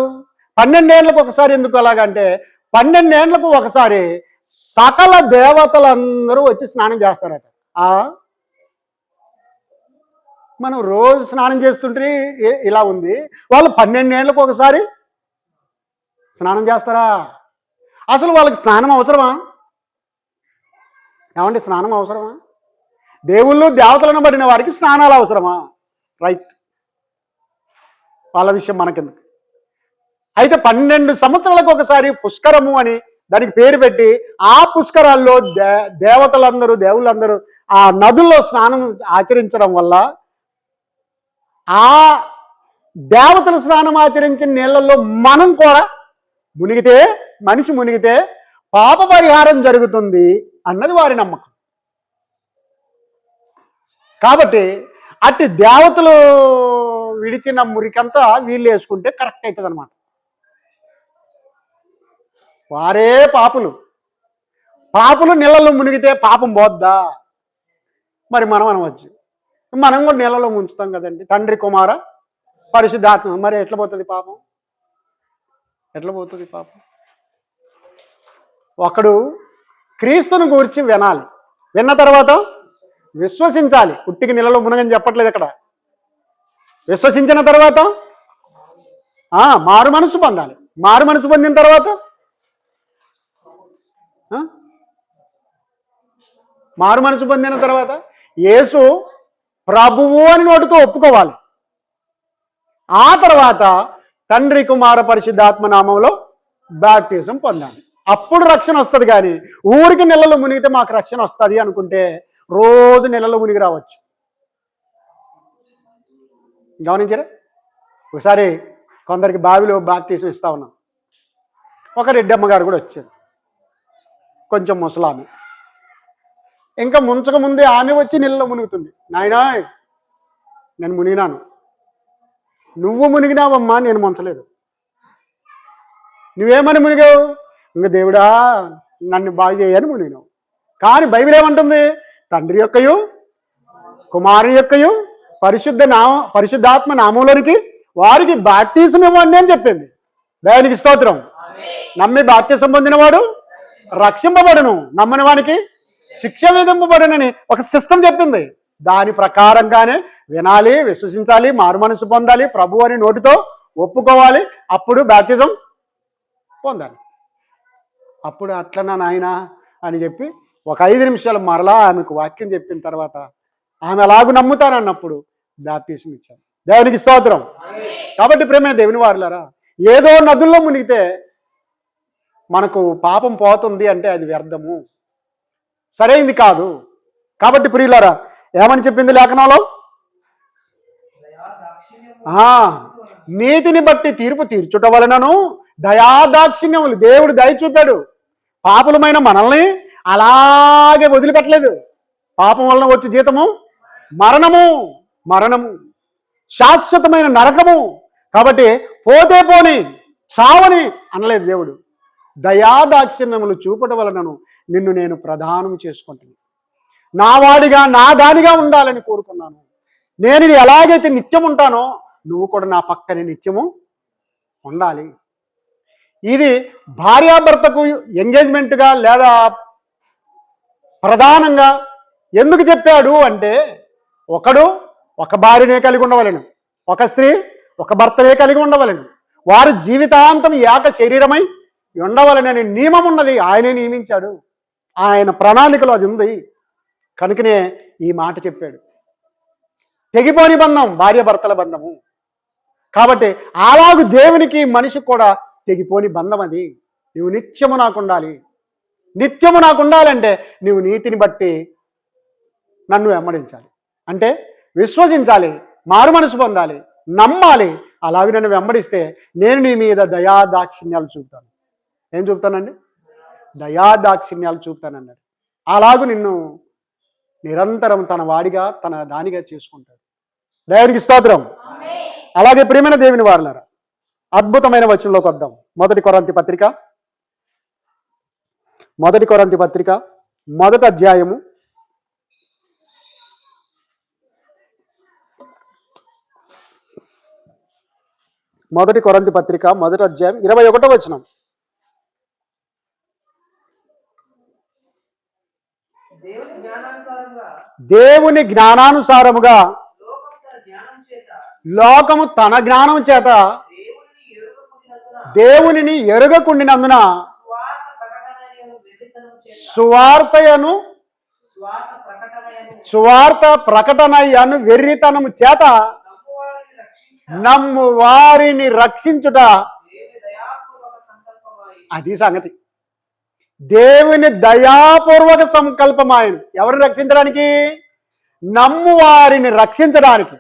12 ఏళ్ళకు ఒకసారి. ఎందుకు అలాగంటే 12 ఏళ్ళకు ఒకసారి సకల దేవతలందరూ వచ్చి స్నానం చేస్తారట. మనం రోజు స్నానం చేస్తుంటే ఇలా ఉంది, వాళ్ళు 12 ఏళ్ళకు ఒకసారి స్నానం చేస్తారా? అసలు వాళ్ళకి స్నానం అవసరమా? ఏమంటే స్నానం అవసరమా? దేవుళ్ళు దేవతలను పడిన వారికి స్నానాలు అవసరమా? రైట్, వాళ్ళ విషయం మనకెందుకు. అయితే 12 సంవత్సరాలకు ఒకసారి పుష్కరము అని దానికి పేరు పెట్టి ఆ పుష్కరాల్లో దేవతలందరూ, దేవుళ్ళందరూ ఆ నదుల్లో స్నానం ఆచరించడం వల్ల ఆ దేవతల స్నానం ఆచరించిన నీళ్ళల్లో మనం కూడా మునిగితే మనిషి మునిగితే పాప పరిహారం జరుగుతుంది అన్నది వారి నమ్మకం. కాబట్టి అట్టి దేవతలు విడిచిన మురికంతా వీళ్ళు వేసుకుంటే కరెక్ట్ అవుతుంది అనమాట. వారే పాపులు నీళ్ళలో మునిగితే పాపం పోద్దా? మరి మనం అనవచ్చు, మనం కూడా నీళ్ళలో ముంచుతాం కదండి, తండ్రి కుమార పరిశుద్ధాత్మ. మరి ఎట్లా పోతుంది పాపం? ఒకడు క్రీస్తుని గూర్చి వినాలి, విన్న తర్వాత విశ్వసించాలి. ఉట్టికి నీళ్ళలో మునగని చెప్పట్లేదు ఇక్కడ. విశ్వసించిన తర్వాత మారు మనసు పొందాలి. మారు మనసు పొందిన తర్వాత యేసు ప్రభువు అని నోటితో ఒప్పుకోవాలి. ఆ తర్వాత తండ్రి కుమార పరిశుద్ధాత్మ నామంలో బాప్టిజం పొందాలి. అప్పుడు రక్షణ వస్తుంది. కానీ ఊరికి నీళ్ళలో మునిగితే మాకు రక్షణ వస్తుంది అనుకుంటే రోజు నీళ్ళలో మునిగి రావచ్చు. గమనించారా? ఒకసారి కొందరికి బావిలో బాప్టిజం ఇస్తా ఉన్నాం. ఒక రెడ్డమ్మ గారు కూడా వచ్చారు, కొంచెం ముసలామె. ఇంకా ముంచక ముందే ఆమె వచ్చి నీళ్ళలో మునుగుతుంది. నాయనా, నేను మునిగినాను. నువ్వు మునిగినావమ్మా, నేను ముంచలేదు. నువ్వేమని మునిగావు? ఇంకా దేవుడా నన్ను బాగు చేయని మునిగినావు. కానీ బైబిల్ ఏమంటుంది? తండ్రి యొక్కయు కుమారుని యొక్కయు పరిశుద్ధాత్మ నామంలోనికి వారికి బాప్టిజం ఇవ్వండి అని చెప్పింది. దేవునికి స్తోత్రం. నమ్మి బాప్టిజం పొందినవాడు రక్షింపబడును, నమ్మని వానికి శిక్ష విధింపబడునని ఒక సిస్టమ్ చెప్పింది. దాని ప్రకారంగానే వినాలి, విశ్వసించాలి, మారు మనసు పొందాలి, ప్రభు అని నోటితో ఒప్పుకోవాలి, అప్పుడు బాప్టిజం పొందాలి. అప్పుడు అట్లనా నాయన అని చెప్పి ఒక 5 నిమిషాలు మరలా ఆమెకు వాక్యం చెప్పిన తర్వాత ఆమె అలాగూ నమ్ముతానన్నప్పుడు బాప్టిజం ఇచ్చాను. దేవునికి స్తోత్రం. కాబట్టి ప్రేమైన దేవుని వారులారా, ఏదో నదుల్లో మునిగితే మనకు పాపం పోతుంది అంటే అది వ్యర్థము, సరైంది కాదు. కాబట్టి ప్రియులారా, ఏమని చెప్పింది లేఖనంలో? నీతిని బట్టి తీర్పు తీర్చుట వలనను దయాదాక్షిణ్యములు. దేవుడు దయ చూపాడు. పాపులమైన మనల్ని అలాగే వదిలిపెట్టలేదు. పాపం వలన వచ్చే జీతము మరణము, శాశ్వతమైన నరకము. కాబట్టి పోతే పోని, చావని అనలేదు దేవుడు. దయాదాక్షిణ్యములు చూపట వలనను నిన్ను నేను ప్రదానం చేసుకుంటున్నాను. నా వాడిగా, నా దానిగా ఉండాలని కోరుకున్నాను. నేను ఎలాగైతే నిత్యం ఉంటానో నువ్వు కూడా నా పక్కనే నిత్యము ఉండాలి. ఇది భార్యాభర్తకు ఎంగేజ్మెంట్గా లేదా ప్రధానంగా ఎందుకు చెప్పాడు అంటే, ఒకడు ఒక భార్యనే కలిగి ఉండవలెను, ఒక స్త్రీ ఒక భర్తనే కలిగి ఉండవలెను, వారు జీవితాంతం ఏక శరీరమై ఉండవలనని నియమం ఉన్నది. ఆయనే నియమించాడు, ఆయన ప్రణాళికలో అది ఉంది. కనుకనే ఈ మాట చెప్పాడు. తెగిపోని బంధం భార్యాభర్తల బంధము. కాబట్టి అలాగు దేవునికి మనిషికి కూడా తెగిపోని బంధం అది. నువ్వు నిత్యము నాకు ఉండాలి. నిత్యము నాకు ఉండాలంటే నువ్వు నీతిని బట్టి నన్ను వెంబడించాలి, అంటే విశ్వసించాలి, మారు మనసు పొందాలి, నమ్మాలి. అలాగే నన్ను వెంబడిస్తే నేను నీ మీద దయాదాక్షిణ్యాలు చూపుతాను. ఏం చూపుతానండి? దయాదాక్షిణ్యాలు చూపుతానన్నాడు. అలాగూ నిన్ను నిరంతరం తన వాడిగా, తన దానిగా చేసుకుంటాడు. దేవునికి స్తోత్రం. అలాగే ప్రియమైన దేవుని వారలారా, అద్భుతమైన వచనంలోకి వద్దాం. మొదటి కొరింథీ పత్రిక మొదటి అధ్యాయము 21వ వచనం. దేవుని జ్ఞానానుసారముగా లోకము తన జ్ఞానం చేత దేవునిని ఎరుగకుండినందున సువార్త ప్రకటనయ్యను వెర్రితనము చేత నమ్ము వారిని రక్షించుట అది సంగతి. దేవుని దయాపూర్వక సంకల్పం ఆయన. ఎవరిని రక్షించడానికి? నమ్ము వారిని రక్షించడానికి.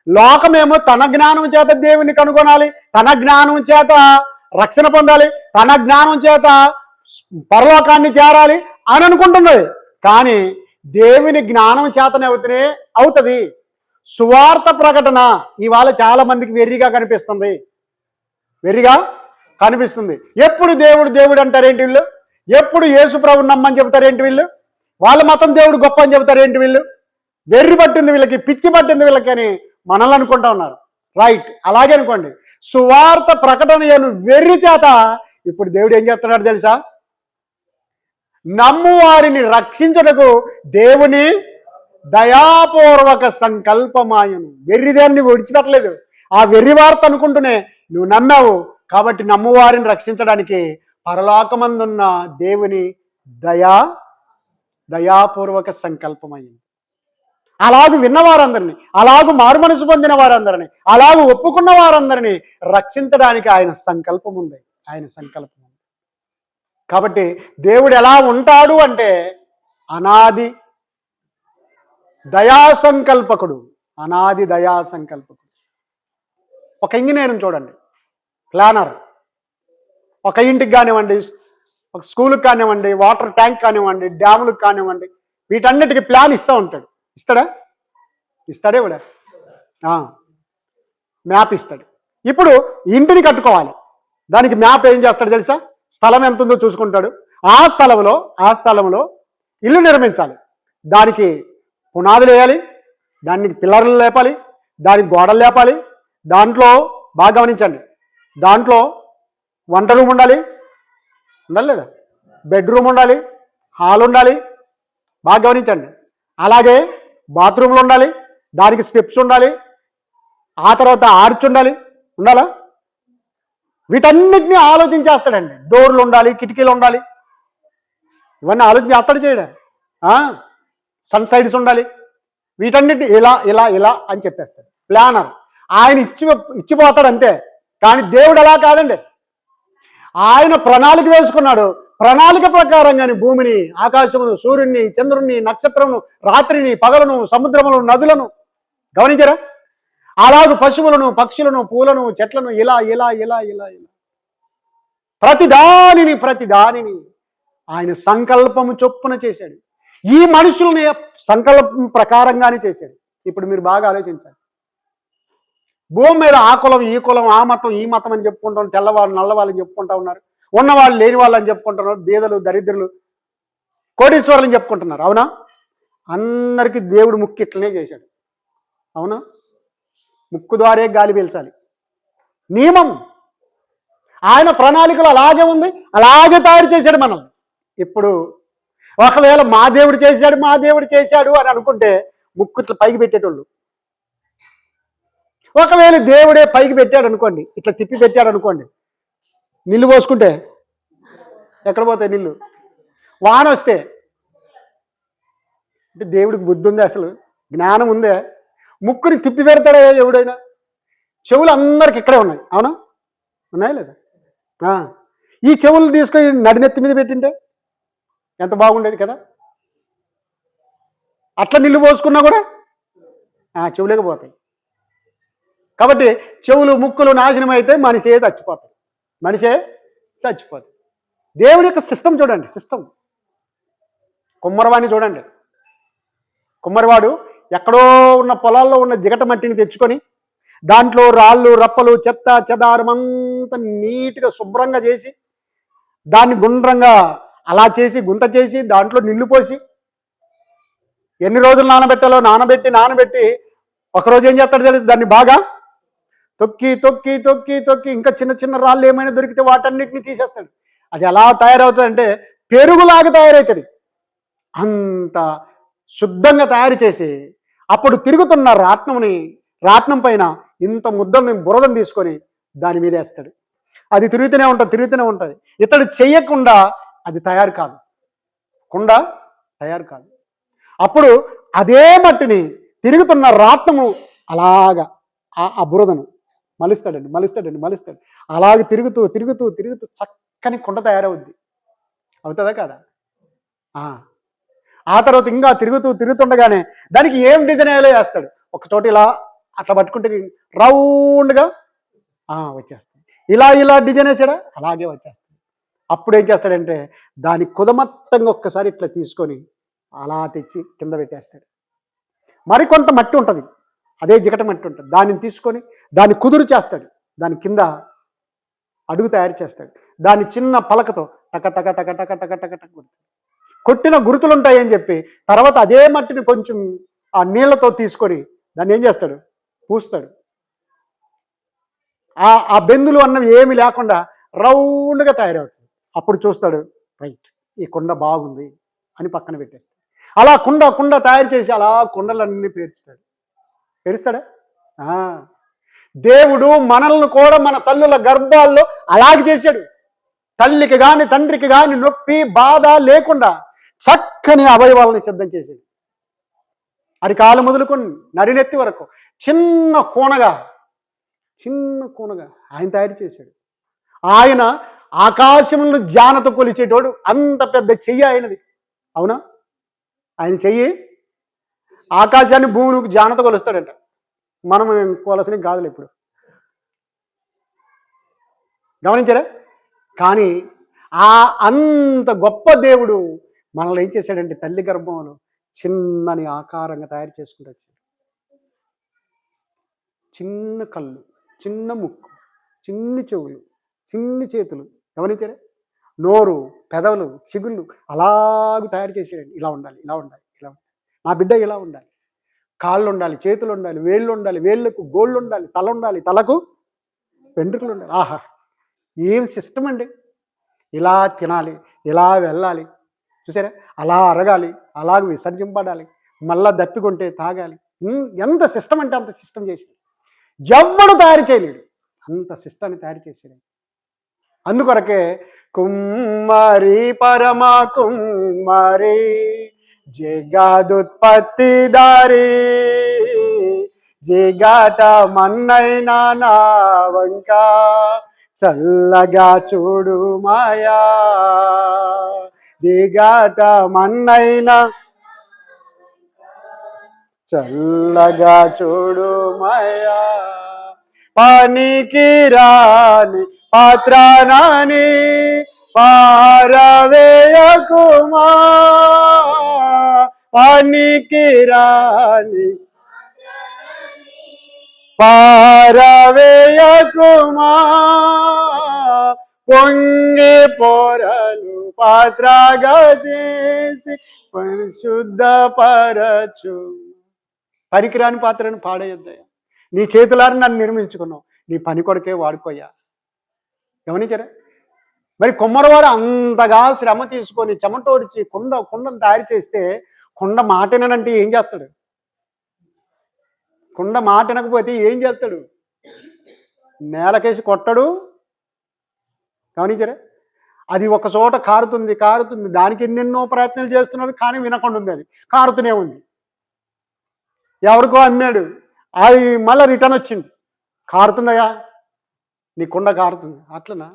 లోకమేమో తన జ్ఞానం చేత దేవుని కనుగొనాలి, తన జ్ఞానం చేత రక్షణ పొందాలి, తన జ్ఞానం చేత పరలోకాన్ని చేరాలి అని అనుకుంటున్నది. కానీ దేవుని జ్ఞానం చేతనే అవుతుంది. సువార్త ప్రకటన ఇవాళ చాలా మందికి వెర్రిగా కనిపిస్తుంది. ఎప్పుడు దేవుడు దేవుడు అంటారేంటి వీళ్ళు? ఎప్పుడు యేసు ప్రభువుని నమ్మని చెబుతారేంటి వీళ్ళు? వాళ్ళ మతం దేవుడు గొప్ప అని చెబుతారేంటి వీళ్ళు? వెర్రి పట్టింది వీళ్ళకి, పిచ్చి పట్టింది వీళ్ళకి అని మనల్ని అనుకుంటా ఉన్నారు. రైట్, అలాగే అనుకోండి. సువార్త ప్రకటన వెర్రి చేత ఇప్పుడు దేవుడు ఏం చేస్తున్నాడు తెలుసా? నమ్ము వారిని రక్షించుటకు దేవుని దయాపూర్వక సంకల్పమాయను. వెర్రిదాన్ని విడిచిపెట్టలేదు. ఆ వెర్రి వార్త అనుకుంటూనే నువ్వు నమ్మావు కాబట్టి నమ్మువారిని రక్షించడానికి పరలోకమందున్న దేవుని దయాపూర్వక సంకల్పమైంది. అలాగూ విన్నవారందరినీ, అలాగూ మారు మనసు పొందిన వారందరినీ, అలాగూ ఒప్పుకున్న వారందరినీ రక్షించడానికి ఆయన సంకల్పం ఉంది. కాబట్టి దేవుడు ఎలా ఉంటాడు అంటే అనాది దయా సంకల్పకుడు. ఒక ఇంజనీర్ని చూడండి, ప్లానర్. ఒక ఇంటికి కానివ్వండి, ఒక స్కూల్కి కానివ్వండి, వాటర్ ట్యాంక్ కానివ్వండి, డ్యాములకు కానివ్వండి, వీటన్నిటికీ ప్లాన్ ఇస్తూ ఉంటాడు. ఇస్తాడే కూడా మ్యాప్ ఇస్తాడు. ఇప్పుడు ఇంటిని కట్టుకోవాలి, దానికి మ్యాప్ ఏం చేస్తాడు తెలుసా? స్థలం ఎంత ఉందో చూసుకుంటాడు. ఆ స్థలంలో ఇల్లు నిర్మించాలి. దానికి పునాదులు వేయాలి, దానికి పిల్లర్లు లేపాలి, దానికి గోడలు లేపాలి. దాంట్లో బాగా గమనించండి, దాంట్లో వంట రూమ్ ఉండాలి లేదా? బెడ్రూమ్ ఉండాలి, హాల్ ఉండాలి. బాగా గమనించండి. అలాగే బాత్రూమ్లు ఉండాలి, దానికి స్టెప్స్ ఉండాలి, ఆ తర్వాత ఆర్చ్ ఉండాలా? వీటన్నిటిని ఆలోచించేస్తాడండి. డోర్లు ఉండాలి, కిటికీలు ఉండాలి, ఇవన్నీ ఆలోచించేస్తాడు. చేయడా సన్ సైడ్స్ ఉండాలి, వీటన్నిటిని ఇలా అని చెప్పేస్తాడు ప్లానర్. ఆయన ఇచ్చిపోతాడు అంతే. కానీ దేవుడు అలా కాదండి. ఆయన ప్రణాళిక వేసుకున్నాడు. ప్రణాళిక ప్రకారంగాని భూమిని, ఆకాశమును, సూర్యుడిని, చంద్రుడిని, నక్షత్రమును, రాత్రిని, పగలను, సముద్రములను, నదులను గమనించారా? అలాగే పశువులను, పక్షులను, పూలను, చెట్లను ఇలా ప్రతిదానిని ఆయన సంకల్పము చొప్పున చేశాడు. ఈ మనుషుల్ని సంకల్పం ప్రకారంగానే చేశాడు. ఇప్పుడు మీరు బాగా ఆలోచించాలి. భూమి మీద ఆ కులం, ఈ కులం, ఆ మతం, ఈ మతం అని చెప్పుకుంటాం. తెల్లవాళ్ళు నల్లవాళ్ళని చెప్పుకుంటా ఉన్నారు, ఉన్నవాళ్ళు లేని వాళ్ళు అని చెప్పుకుంటున్నారు, బీదలు దరిద్రులు కోటీశ్వరులని చెప్పుకుంటున్నారు. అవునా? అందరికీ దేవుడు ముక్కు ఇట్లనే చేశాడు. అవునా? ముక్కు ద్వారే గాలి పీల్చాలి నియమం. ఆయన ప్రణాళికలు అలాగే ఉంది, అలాగే తయారు చేశాడు మనల్ని. ఇప్పుడు ఒకవేళ మా దేవుడు చేశాడు అని అనుకుంటే ముక్కు ఇట్లా పైకి పెట్టేటోళ్ళు. ఒకవేళ దేవుడే పైకి పెట్టాడు అనుకోండి, ఇట్లా తిప్పి పెట్టాడు అనుకోండి, నీళ్ళు పోసుకుంటే ఎక్కడ పోతాయి నీళ్ళు? వాన వస్తే అంటే దేవుడికి బుద్ధి ఉందే? అసలు జ్ఞానం ఉందే? ముక్కుని తిప్పి పెడతాడా ఎవడైనా? చెవులు అందరికి ఇక్కడే ఉన్నాయి. అవునా? ఉన్నాయా లేదా? ఈ చెవులు తీసుకొని నడినెత్తి మీద పెట్టింటే ఎంత బాగుండేది కదా? అట్లా నీళ్ళు పోసుకున్నా కూడా చెవులేక పోతాయి. కాబట్టి చెవులు, ముక్కులు నాశనం అయితే మనిషే చచ్చిపోతాడు. దేవుడి యొక్క సిస్టమ్ చూడండి. కుమ్మరివాడిని చూడండి. కుమ్మరివాడు ఎక్కడో ఉన్న పొలాల్లో ఉన్న జిగట మట్టిని తెచ్చుకొని దాంట్లో రాళ్ళు, రప్పలు, చెత్త చెదారం అంతా నీట్గా శుభ్రంగా చేసి దాన్ని గుండ్రంగా అలా చేసి గుంత చేసి దాంట్లో నీళ్లు పోసి ఎన్ని రోజులు నానబెట్టాలో నానబెట్టి ఒకరోజు ఏం చేస్తాడు తెలుసు? దాన్ని బాగా తొక్కి ఇంకా చిన్న రాళ్ళు ఏమైనా దొరికితే వాటన్నిటిని తీసేస్తాడు. అది ఎలా తయారవుతుందంటే పెరుగులాగా తయారవుతుంది. అంత శుద్ధంగా తయారు చేసి అప్పుడు తిరుగుతున్న రాట్నం పైన ఇంత ముద్దల్ని బురదను తీసుకొని దాని మీద వేస్తాడు. అది తిరుగుతూనే ఉంటుంది. ఇతడు చెయ్యకుండా అది తయారు కాదు. అప్పుడు అదే మట్టిని తిరుగుతున్న రాట్నము అలాగా ఆ బురదను మలుస్తాడు. అలాగే తిరుగుతూ చక్కని కుండ తయారవుద్ది. అవుతుందా కాదా? ఆ తర్వాత ఇంకా తిరుగుతుండగానే దానికి ఏం డిజైన్ అయ్యేలా వేస్తాడు. ఒక చోట ఇలా అట్లా పట్టుకుంటే రౌండ్గా వచ్చేస్తుంది. ఇలా ఇలా డిజైన్ వేసాడా అలాగే వచ్చేస్తాడు. అప్పుడు ఏం చేస్తాడంటే దాని కుదమత్తంగా ఒక్కసారి ఇట్లా తీసుకొని అలా తెచ్చి కింద పెట్టేస్తాడు. మరికొంత మట్టి ఉంటుంది, అదే జిగట మట్టి ఉంటుంది, దానిని తీసుకొని దాన్ని కుదురు చేస్తాడు, దాని కింద అడుగు తయారు చేస్తాడు. దాన్ని చిన్న పలకతో టక టక టక టక టక టక టక కొట్టిన గుర్తులు ఉంటాయని చెప్పి తర్వాత అదే మట్టిని కొంచెం ఆ నీళ్లతో తీసుకొని దాన్ని ఏం చేస్తాడు, పూస్తాడు. ఆ బెందులు అన్నవి ఏమి లేకుండా రౌండ్గా తయారవుతుంది. అప్పుడు చూస్తాడు, రైట్, ఈ కుండ బాగుంది అని పక్కన పెట్టేస్తాడు. అలా కుండ తయారు చేసి అలా కుండలన్నీ పేరుస్తాడా? దేవుడు మనల్ని కూడా మన తల్లుల గర్భాల్లో అలాగే చేశాడు. తల్లికి కానీ తండ్రికి కానీ నొప్పి బాధ లేకుండా చక్కని అవయవాలను సిద్ధం చేశాడు. అరికాలు మొదలుకొని నడినెత్తి వరకు చిన్న కూనగా ఆయన తయారు చేశాడు. ఆయన ఆకాశములను జానతో కొలిచేటోడు, అంత పెద్ద చెయ్యి ఆయనది. అవునా? ఆయన చెయ్యి ఆకాశాన్ని భూమికి జానతో కొలుస్తాడంట. మనం కొలసని కాదులే ఇప్పుడు, గమనించారా? కానీ అంత గొప్ప దేవుడు మనల్ని ఏం చేశాడంటే తల్లి గర్భంలో చిన్నని ఆకారంగా తయారు చేసుకుంటాడు. చిన్న కళ్ళు, చిన్న ముక్కు, చిన్ని చెవులు, చిన్ని చేతులు, గమనించారా? నోరు, పెదవులు, చిగుళ్ళు అలాగూ తయారు చేసేయండి. ఇలా ఉండాలి, ఇలా ఉండాలి, ఇలా ఉండాలి, నా బిడ్డ ఇలా ఉండాలి. కాళ్ళు ఉండాలి, చేతులు ఉండాలి, వేళ్ళు ఉండాలి, వేళ్ళకు గోళ్ళు ఉండాలి, తల ఉండాలి, తలకు వెంట్రుకలు ఉండాలి. ఆహా, ఏం సిస్టమ్ అండి! ఇలా తినాలి, ఇలా వెళ్ళాలి, చూసారా? అలా అరగాలి, అలాగ విసర్జింపడాలి, మళ్ళా దప్పికొంటే తాగాలి. ఎంత సిస్టమ్ అంటే అంత సిస్టమ్ చేసి ఎవ్వడు తయారు చేయలేడు, అంత సిస్టాన్ని తయారు చేసేది. అందుకొరకే కుమ్మరి పరమ కుమ్మరి జగదుత్పత్తి దారి జిగాట మన్నైనా నా వంక చల్లగా చూడు మాయా, జిగాట మన్నైనా చల్లగా చూడు మాయా, పనికి రాని పాత్రనాని పారవేయకుమా, పనికి రాని పారవేయకుమా, పొంగి పొరలు పాత్రగా చేసి పరిశుద్ధపరచు. పనికిరాని పాత్రను పాడేయొద్దయ్యా. నీ చేతులారా నన్ను నిర్మించుకున్నావు, నీ పని కొరకే వాడుకోయ్యా. గమనించారా? మరి కుమ్మరివాడు అంతగా శ్రమ తీసుకొని చెమటోడిచి కుండను తయారు చేస్తే కుండ మాటినంటే ఏం చేస్తాడు? కుండ మాటినకపోతే ఏం చేస్తాడు? నేలకేసి కొట్టడు. గమనించారా? అది ఒక చోట కారుతుంది, దానికి ఎన్నెన్నో ప్రయత్నాలు చేస్తున్నాడు, కానీ వినకుండా ఉంది. అది కారుతూనే ఉంది. ఎవరికో అమ్మాడు, అది మళ్ళీ రిటర్న్ వచ్చింది. కారుతుందయ్యా, నీ కుండ కారుతుంది. అట్లనా?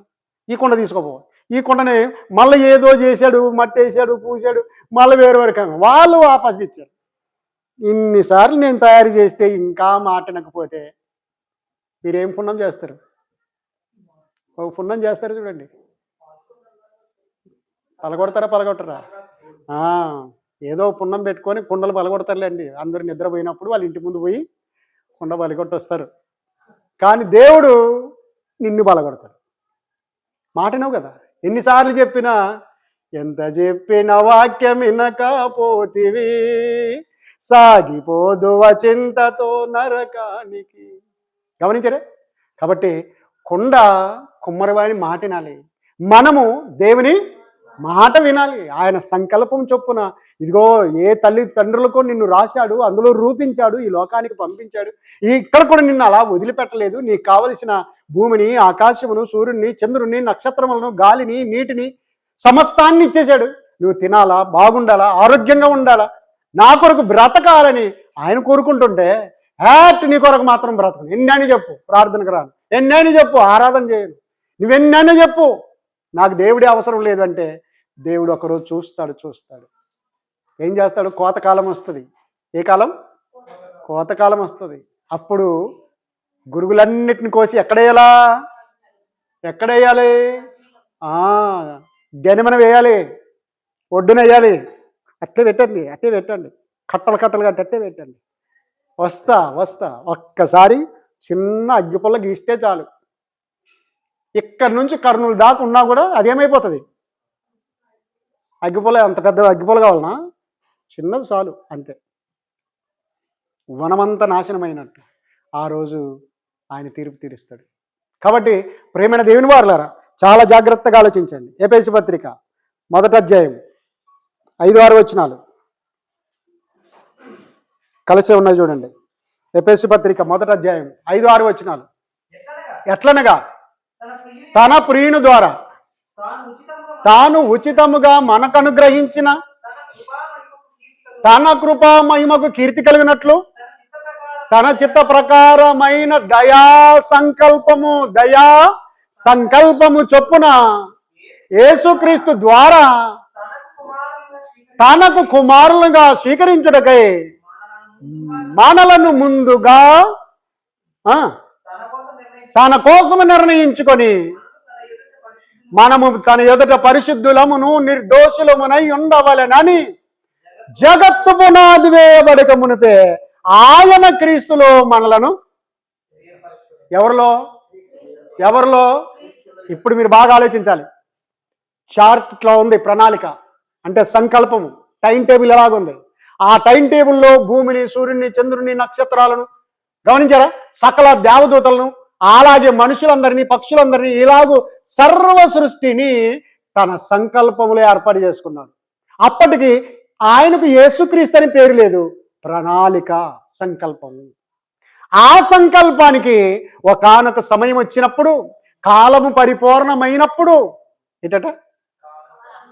ఈ కుండ తీసుకోపో. ఈ కుండని మళ్ళీ ఏదో చేశాడు, మట్టేసాడు, పూసాడు, మళ్ళీ వేరే రకంగా వాళ్ళు వాపస్ తెచ్చారు. ఇన్నిసార్లు నేను తయారు చేస్తే ఇంకా మాటనకపోతే మీరేం పుణ్యం చేస్తారు? ఒక పుణ్యం చేస్తారు చూడండి. పలగొట్టరా? ఏదో పుణ్యం పెట్టుకొని కుండలు పలగొడతారులేండి. అందరూ నిద్రపోయినప్పుడు వాళ్ళ ఇంటి ముందు పోయి కుండ పలగొట్టొస్తారు. కానీ దేవుడు నిన్ను పలగొడతాడు. మాటనవు కదా. ఎన్నిసార్లు చెప్పినా, ఎంత చెప్పిన వాక్యం వినకపోతివి, సాగిపోదువ చింతతో నరకానికి. గమనించరే? కాబట్టి కుమ్మరివాని మాట వినాలి, మనము దేవుని మాట వినాలి. ఆయన సంకల్పం చొప్పున ఇదిగో ఏ తల్లి తండ్రులకు నిన్ను రాశాడు, అందులో రూపించాడు, ఈ లోకానికి పంపించాడు. ఇక్కడ కూడా నిన్ను అలా వదిలిపెట్టలేదు. నీకు కావలసిన భూమిని, ఆకాశమును, సూర్యుడిని, చంద్రుడిని, నక్షత్రములను, గాలిని, నీటిని, సమస్తాన్ని ఇచ్చేశాడు. నువ్వు తినాలా, బాగుండాలా, ఆరోగ్యంగా ఉండాలా, నా కొరకు బ్రతకాలని ఆయన కోరుకుంటుంటే నీ కొరకు మాత్రం బ్రతకను. ఎన్నని చెప్పు, ప్రార్థనకు రాను. ఎన్నని చెప్పు, ఆరాధన చేయను. నువ్వెన్నని చెప్పు, నాకు దేవుడే అవసరం లేదంటే దేవుడు ఒకరోజు చూస్తాడు. ఏం చేస్తాడు? కోతకాలం వస్తుంది. ఏ కాలం? కోతకాలం వస్తుంది. అప్పుడు గురుగులన్నిటిని కోసి ఎక్కడేయాలా? ఎక్కడ వేయాలి? గనిమన వేయాలి, ఒడ్డున వేయాలి. అట్టే పెట్టండి, అట్టే పెట్టండి, కట్టలు కట్టలు కట్టి అట్టే పెట్టండి. వస్తా వస్తా ఒక్కసారి చిన్న అగ్గిపుల్ల గీస్తే చాలు, ఇక్కడి నుంచి కర్నూలు దాకా ఉన్నా కూడా అదేమైపోతుంది? అగ్గిపుల్ల అంత పెద్ద అగ్గిపుల్ల కావాలనా? చిన్నది చాలు, అంతే. వనమంతా నాశనమైనట్టు ఆ రోజు ఆయన తీర్పు తీరుస్తాడు. కాబట్టి ప్రేమైన దేవుని వారలారా, చాలా జాగ్రత్తగా ఆలోచించండి. ఎఫెసీ పత్రిక 1వ అధ్యాయం 5-6 వచనాలు కలిసే ఉన్నాయి చూడండి. ఎఫెసీ పత్రిక 1వ అధ్యాయం 5-6 వచనాలు. ఎట్లనగా తన ప్రియుని ద్వారా తాను ఉచితముగా మనకు అనుగ్రహించిన తన కృపా మహిమకు కీర్తి కలిగినట్లు తన చిత్త ప్రకారమైన దయా సంకల్పము చొప్పున యేసుక్రీస్తు ద్వారా తనకు కుమారులుగా స్వీకరించుటకై మనలను ముందుగా తన కోసము నిర్ణయించుకొని మనము తన ఎదుట పరిశుద్ధులమును నిర్దోషులమునై ఉండవలెనని జగత్తు పునాది వేయబడక మునిపే ఆయన క్రీస్తులో మనలను ఎవరిలో ఇప్పుడు మీరు బాగా ఆలోచించాలి. చార్ట్లో ఉంది ప్రణాళిక, అంటే సంకల్పము, టైం టేబుల్ ఎలాగుంది. ఆ టైం టేబుల్లో భూమిని, సూర్యుని, చంద్రుని, నక్షత్రాలను గమనించారా? సకల దేవదూతలను, అలాగే మనుషులందరినీ, పక్షులందరినీ, ఇలాగూ సర్వ సృష్టిని తన సంకల్పములో ఏర్పాటు చేసుకున్నాడు. అప్పటికి ఆయనకు యేసుక్రీస్తు అని పేరు లేదు, ప్రణాళిక, సంకల్పము. ఆ సంకల్పానికి ఒకానొక సమయం వచ్చినప్పుడు, కాలము పరిపూర్ణమైనప్పుడు, ఏంటట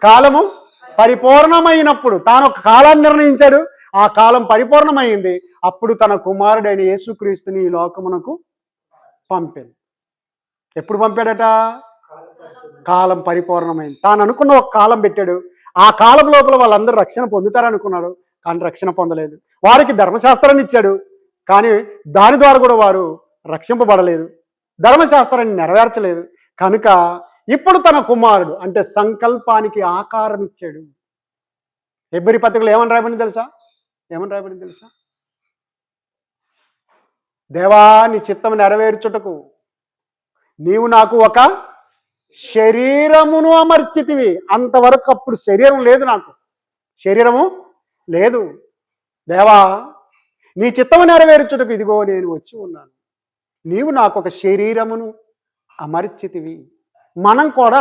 కాలము పరిపూర్ణమైనప్పుడు తాను ఒక కాలాన్ని నిర్ణయించాడు, ఆ కాలం పరిపూర్ణమైంది. అప్పుడు తన కుమారుడైన యేసుక్రీస్తుని ఈ లోకమునకు పంపాడు. ఎప్పుడు పంపాడట? కాలం పరిపూర్ణమైంది. తాను అనుకున్న ఒక కాలం పెట్టాడు. ఆ కాలం లోపల వాళ్ళందరూ రక్షణ పొందుతారనుకున్నాడు, కానీ రక్షణ పొందలేదు. వారికి ధర్మశాస్త్రాన్ని ఇచ్చాడు, కానీ దాని ద్వారా కూడా వారు రక్షింపబడలేదు, ధర్మశాస్త్రాన్ని నెరవేర్చలేదు. కనుక ఇప్పుడు తన కుమారుడు అంటే సంకల్పానికి ఆకారం ఇచ్చాడు. హెబ్రీ పత్రికలో ఏమని రాయబడింది తెలుసా? దేవా, నీ చిత్తము నెరవేర్చుటకు నీవు నాకు ఒక శరీరమును అమర్చితివి. అంతవరకు అప్పుడు శరీరం లేదు, నాకు శరీరము లేదు. దేవా, నీ చిత్తము నెరవేర్చుటకు ఇదిగో నేను వచ్చి ఉన్నాను. నీవు నాకు ఒక శరీరమును అమర్చితివి. మనం కూడా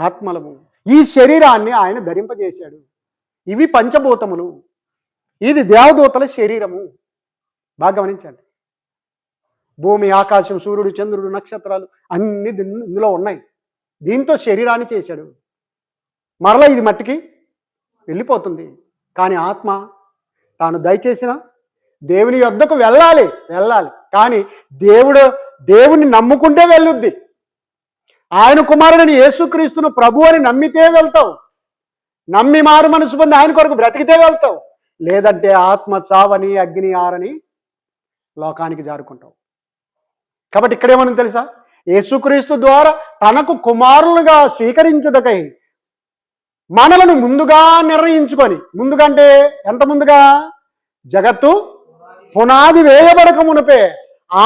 ఆత్మలము. ఈ శరీరాన్ని ఆయన ధరింపజేశాడు. ఇవి పంచభూతములు, ఇది దేవదూతల శరీరము. బాగా గమనించండి. భూమి, ఆకాశం, సూర్యుడు, చంద్రుడు, నక్షత్రాలు అన్ని ఇందులో ఉన్నాయి. దీంతో శరీరాన్ని చేశాడు. మరలా ఇది మట్టికి వెళ్ళిపోతుంది. కానీ ఆత్మ తాను దయచేసిన దేవుని యొద్దకు వెళ్ళాలి. కానీ దేవుని నమ్ముకుంటే వెళ్ళుద్ది. ఆయన కుమారుడిని యేసుక్రీస్తును ప్రభు అని నమ్మితే వెళ్తావు. నమ్మి మారు మనసు పొంది ఆయన కొరకు బ్రతికితే వెళ్తావు. లేదంటే ఆత్మ చావని, అగ్ని ఆరని లోకానికి జారుకుంటావు. కాబట్టి ఇక్కడేమని తెలుసా? యేసుక్రీస్తు ద్వారా తనకు కుమారులుగా స్వీకరించుటకై మనలను ముందుగా నిర్ణయించుకొని, ముందుగా అంటే ఎంత ముందుగా? జగత్తు పునాది వేయబడక మునిపే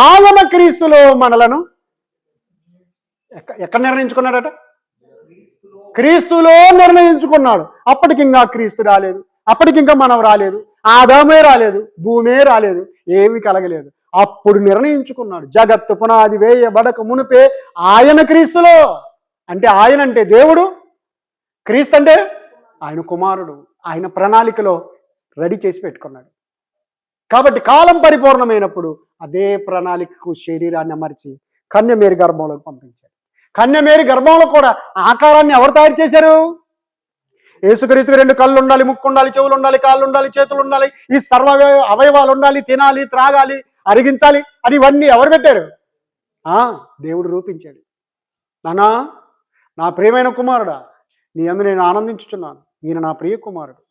ఆయన క్రీస్తులో మనలను ఎక్కడ నిర్ణయించుకున్నాడట? క్రీస్తులో నిర్ణయించుకున్నాడు. అప్పటికింకా క్రీస్తు రాలేదు, అప్పటికింకా మనం రాలేదు, ఆదామే రాలేదు, భూమే రాలేదు, ఏమీ కలగలేదు. అప్పుడు నిర్ణయించుకున్నాడు. జగత్తు పునాది వేయబడక మునిపే ఆయన క్రీస్తులో, అంటే ఆయన అంటే దేవుడు, క్రీస్తు అంటే ఆయన కుమారుడు. ఆయన ప్రణాళికలో రెడీ చేసి పెట్టుకున్నాడు. కాబట్టి కాలం పరిపూర్ణమైనప్పుడు అదే ప్రణాళికకు శరీరాన్ని అమర్చి కన్యమేరీ గర్భంలోకి పంపించాడు. కన్యమేరీ గర్భంలో కూడా ఆకారాన్ని ఎవరు తయారు చేశారు? యేసుక్రీస్తుకు 2 కళ్ళు ఉండాలి, ముక్కు ఉండాలి, చెవులు ఉండాలి, కాళ్ళు ఉండాలి, చేతులు ఉండాలి, ఈ సర్వ అవయవాలు ఉండాలి, తినాలి, త్రాగాలి, అరిగించాలి అని ఇవన్నీ ఎవరు పెట్టారు? దేవుడు రూపించాడు. నానా, నా ప్రియమైన కుమారుడా, నీ యందు నేను ఆనందించుచున్నాను. ఈయన నా ప్రియ కుమారుడు.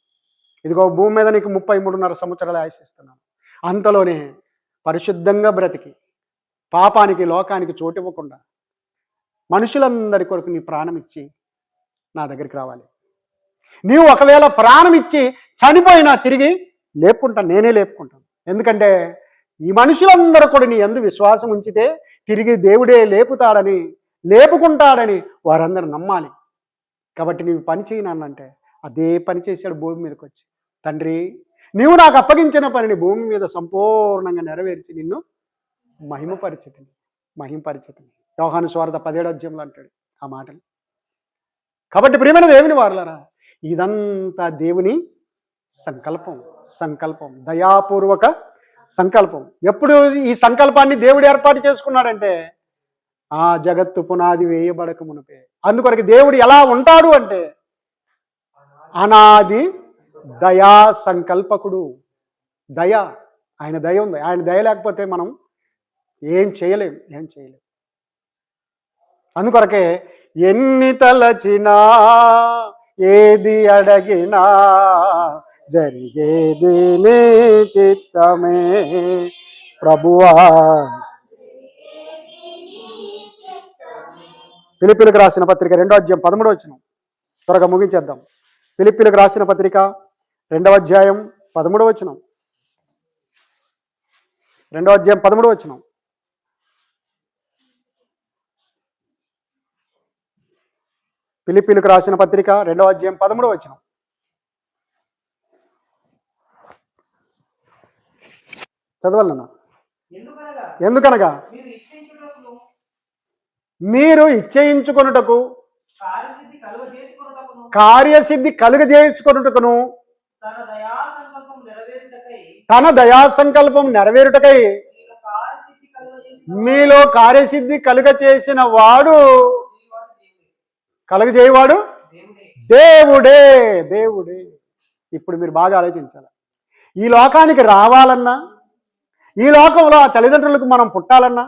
ఇదిగో భూమి మీద నీకు 33.5 సంవత్సరాలు ఆయుషిస్తున్నాను. అంతలోనే పరిశుద్ధంగా బ్రతికి పాపానికి లోకానికి చోటు ఇవ్వకుండా మనుషులందరి కొరకు నీ ప్రాణం ఇచ్చి నా దగ్గరికి రావాలి. నీవు ఒకవేళ ప్రాణం ఇచ్చి చనిపోయినా తిరిగి లేపుకుంటాను, నేనే లేపుకుంటాను. ఎందుకంటే ఈ మనుషులందరూ కూడా నీ యందు విశ్వాసం ఉంచితే తిరిగి దేవుడే లేపుకుంటాడని వారందరూ నమ్మాలి. కాబట్టి నీవు పని చేయనానంటే అదే పని చేశాడు భూమి మీదకి వచ్చి. తండ్రి, నీవు నాకు అప్పగించిన పనిని భూమి మీద సంపూర్ణంగా నెరవేర్చి నిన్ను మహిమపరిచితిని. యోహాను సువార్త 17వ అధ్యాయంలో అంటాడు ఆ మాటలు. కాబట్టి ప్రియమైన దేవుని వారలారా, ఇదంతా దేవుని సంకల్పం, దయాపూర్వక సంకల్పం. ఎప్పుడు ఈ సంకల్పాన్ని దేవుడు ఏర్పాటు చేసుకున్నాడంటే ఆ జగత్తు పునాది వేయబడక మునిపే. అందుకొరకు దేవుడు ఎలా ఉంటాడు అంటే అనాది దయా సంకల్పకుడు. ఆయన దయ ఉంది. ఆయన దయ లేకపోతే మనం ఏం చేయలేం. అందుకొరకే ఎన్ని తలచినా ఏది అడగినా జరిగేది నీ చిత్తమే ప్రభువా. ఫిలిప్పీలకు రాసిన పత్రిక 2వ అధ్యాయం 13వ వచనం. త్వరగా ముగించేద్దాం. ఫిలిప్పీలకు రాసిన పత్రిక 2వ అధ్యాయం 13వ వచనం. 2వ అధ్యాయం 13వ వచనం. ఫిలిప్పీలకు రాసిన పత్రిక 2వ అధ్యాయం 13వ వచనం. చదవాలన్నా. ఎందుకనగా మీరు ఇచ్చయించుకొనుటకు కార్యసిద్ధి కలుగజేయించుకొనుటకును తన దయా సంకల్పం నెరవేరుటకై మీలో కార్యసిద్ధి కలుగచేసిన వాడు కలుగజేయవాడు దేవుడే. ఇప్పుడు మీరు బాగా ఆలోచించాలి. ఈ లోకానికి రావాలన్నా, ఈ లోకంలో ఆ తల్లిదండ్రులకు మనం పుట్టాలన్నా,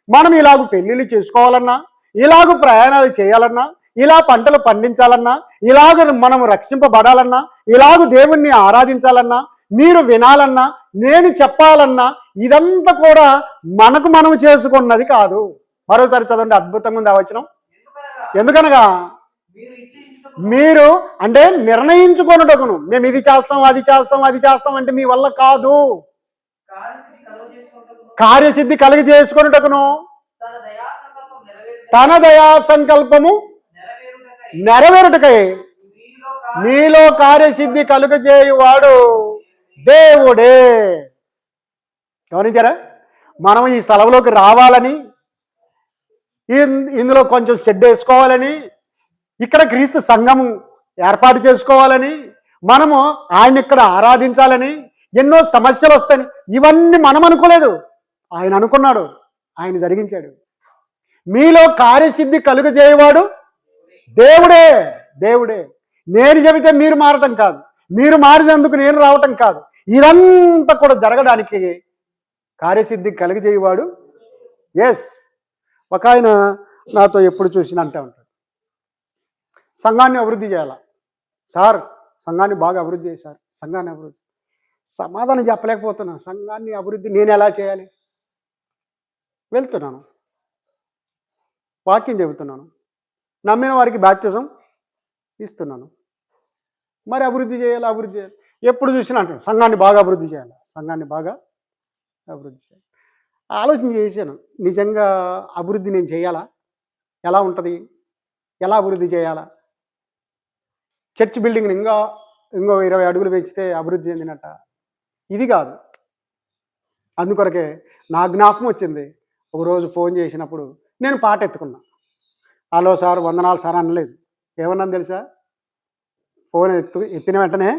మనం ఇలాగ పెళ్లిళ్ళు చేసుకోవాలన్నా, ఇలాగ ప్రయాణాలు చేయాలన్నా, ఇలా పంటలు పండించాలన్నా, ఇలాగ మనం రక్షింపబడాలన్నా, ఇలాగ దేవుణ్ణి ఆరాధించాలన్నా, మీరు వినాలన్నా, నేను చెప్పాలన్నా, ఇదంతా కూడా మనం చేసుకున్నది కాదు. మరోసారి చదవండి, అద్భుతంగా ఉంది ఆ వచనం. ఎందుకనగా మీరు అంటే నిర్ణయించుకొనుటకును, మేము ఇది చేస్తాం అది చేస్తాం అంటే మీ వల్ల కాదు. కార్యసిద్ధి కలిగజేసుకొనుటకును తన దయా సంకల్పము నెరవేరుటకై మీలో కార్యసిద్ధి కలుగజేయువాడు దేవుడే. గమనించారా? మనం ఈ స్థలంలోకి రావాలని, ఇందులో కొంచెం షెడ్ వేసుకోవాలని, ఇక్కడ క్రీస్తు సంఘము ఏర్పాటు చేసుకోవాలని, మనము ఆయన ఇక్కడ ఆరాధించాలని, ఎన్నో సమస్యలు వస్తాయి. ఇవన్నీ మనం అనుకోలేదు, ఆయన అనుకున్నాడు, ఆయన జరిగించాడు. మీలో కార్యసిద్ధి కలుగజేయవాడు దేవుడే. నేను చెబితే మీరు మారటం కాదు, మీరు మారినందుకు నేను రావటం కాదు. ఇదంతా కూడా జరగడానికి కార్యసిద్ధి కలుగజేయవాడు. ఒక ఆయన నాతో ఎప్పుడు చూసినా అంటూ ఉంటాడు, సంఘాన్ని అభివృద్ధి చేయాలా సార్, సంఘాన్ని బాగా అభివృద్ధి చేశారు, సంఘాన్ని అభివృద్ధి. సమాధానం చెప్పలేకపోతున్నాను. సంఘాన్ని అభివృద్ధి నేను ఎలా చేయాలి? వెళ్తున్నాను, వాక్యం చెబుతున్నాను, నమ్మిన వారికి బాప్టిజం ఇస్తున్నాను. మరి అభివృద్ధి చేయాలి. ఎప్పుడు చూసినా అంటాను సంఘాన్ని బాగా అభివృద్ధి చేయాలి. ఆలోచన చేశాను, నిజంగా అభివృద్ధి నేను చేయాలా? ఎలా ఉంటుంది? ఎలా అభివృద్ధి చేయాలా? చర్చ్ బిల్డింగ్ని ఇంకో 20 అడుగులు పెంచితే అభివృద్ధి చెందినట్ట? ఇది కాదు. అందుకొరకే నా జ్ఞాపకం వచ్చింది. ఒకరోజు ఫోన్ చేసినప్పుడు నేను పాట ఎత్తుకున్నా. హలో సార్, వందనాలు సార్ అనలేదు. ఏమన్నాను తెలుసా? ఫోన్ ఎత్తిన వెంటనే,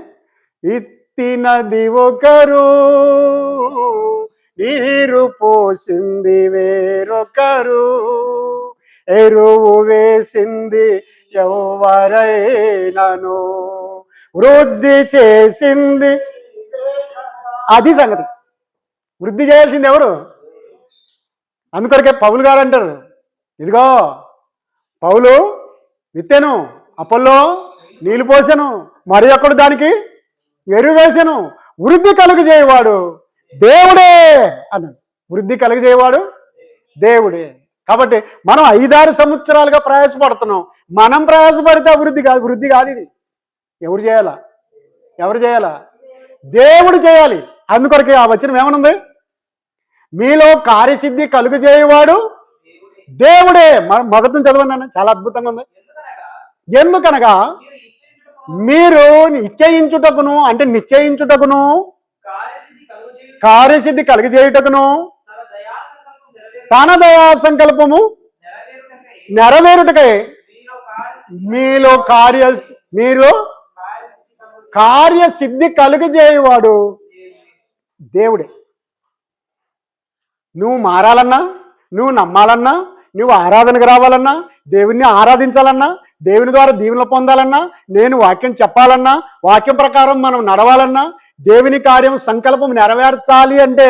ఎత్తినది ఒకరు, నీరు పోసింది వేరొకరు, ఎరువు వేసింది ఎవరైనను, వృద్ధి చేసింది. అది సంగతి. వృద్ధి చేయాల్సింది ఎవరు? అందుకొరకే పౌలు గారు అంటారు, ఇదిగో పౌలు విత్తెను, అపోల్లో నీళ్ళు పోసాను, మరి ఒకడు దానికి ఎరువు వేసాను, వృద్ధి కలుగజేయవాడు దేవుడే అన్నాడు. వృద్ధి కలుగజేయవాడు దేవుడే. కాబట్టి మనం 5-6 సంవత్సరాలుగా ప్రయాసపడుతున్నాం. మనం ప్రయాసపడితే వృద్ధి కాదు ఇది. ఎవరు చేయాలా? ఎవరు చేయాలా? దేవుడు చేయాలి. అందుకొరకే ఆ వచనం ఏమనుంది? మీలో కార్యసిద్ధి కలుగజేయవాడు దేవుడే. మొదటి నుంచి చదవండి, చాలా అద్భుతంగా ఉంది. ఎందుకనగా మీరు నిశ్చయించుటకును, అంటే నిశ్చయించుటకును, కార్యసిద్ధి కలిగజేయుటకును, తన దయా సంకల్పము నెరవేరుటకై మీలో కార్యసిద్ధి కలుగజేయవాడు దేవుడే. నువ్వు మారాలన్నా, నువ్వు నమ్మాలన్నా, నువ్వు ఆరాధనకు రావాలన్నా, దేవుణ్ణి ఆరాధించాలన్నా, దేవుని ద్వారా దీవెనలు పొందాలన్నా, నేను వాక్యం చెప్పాలన్నా, వాక్యం ప్రకారం మనం నడవాలన్నా, దేవుని కార్యం సంకల్పం నెరవేర్చాలి అంటే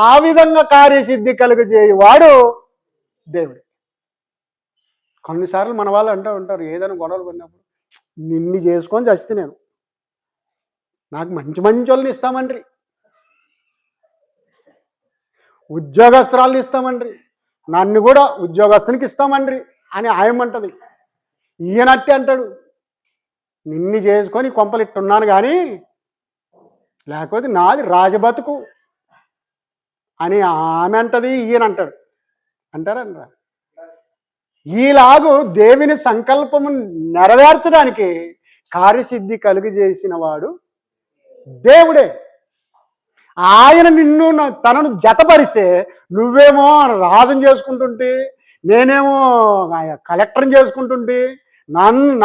ఆ విధంగా కార్యసిద్ధి కలుగజేయవాడు దేవుడు. కొన్నిసార్లు మన వాళ్ళు అంటూ ఉంటారు, ఏదైనా గొడవలు పడినప్పుడు, నిన్ను చేసుకొని చస్తే నాకు మంచి మంచి వాళ్ళని ఇస్తామండ్రి, ఉద్యోగస్తురాలను ఇస్తామండ్రి, నన్ను కూడా ఉద్యోగస్తునికి ఇస్తామండ్రి అని ఆయమంటది. ఈయనట్టే అంటాడు, నిన్ను చేసుకొని కొంపలిట్టున్నాను కానీ లేకపోతే నాది రాజబతుకు అని ఆమె అంటది, ఈయన అంటాడు. అంటారనరా? ఈలాగు దేవుని సంకల్పము నెరవేర్చడానికి కార్యసిద్ధి కలుగజేసిన వాడు దేవుడే. ఆయన నిన్ను తనను జతపరిస్తే నువ్వేమో రాజుని చేసుకుంటుంటే, నేనేమో కలెక్టర్ని చేసుకుంటుంటే,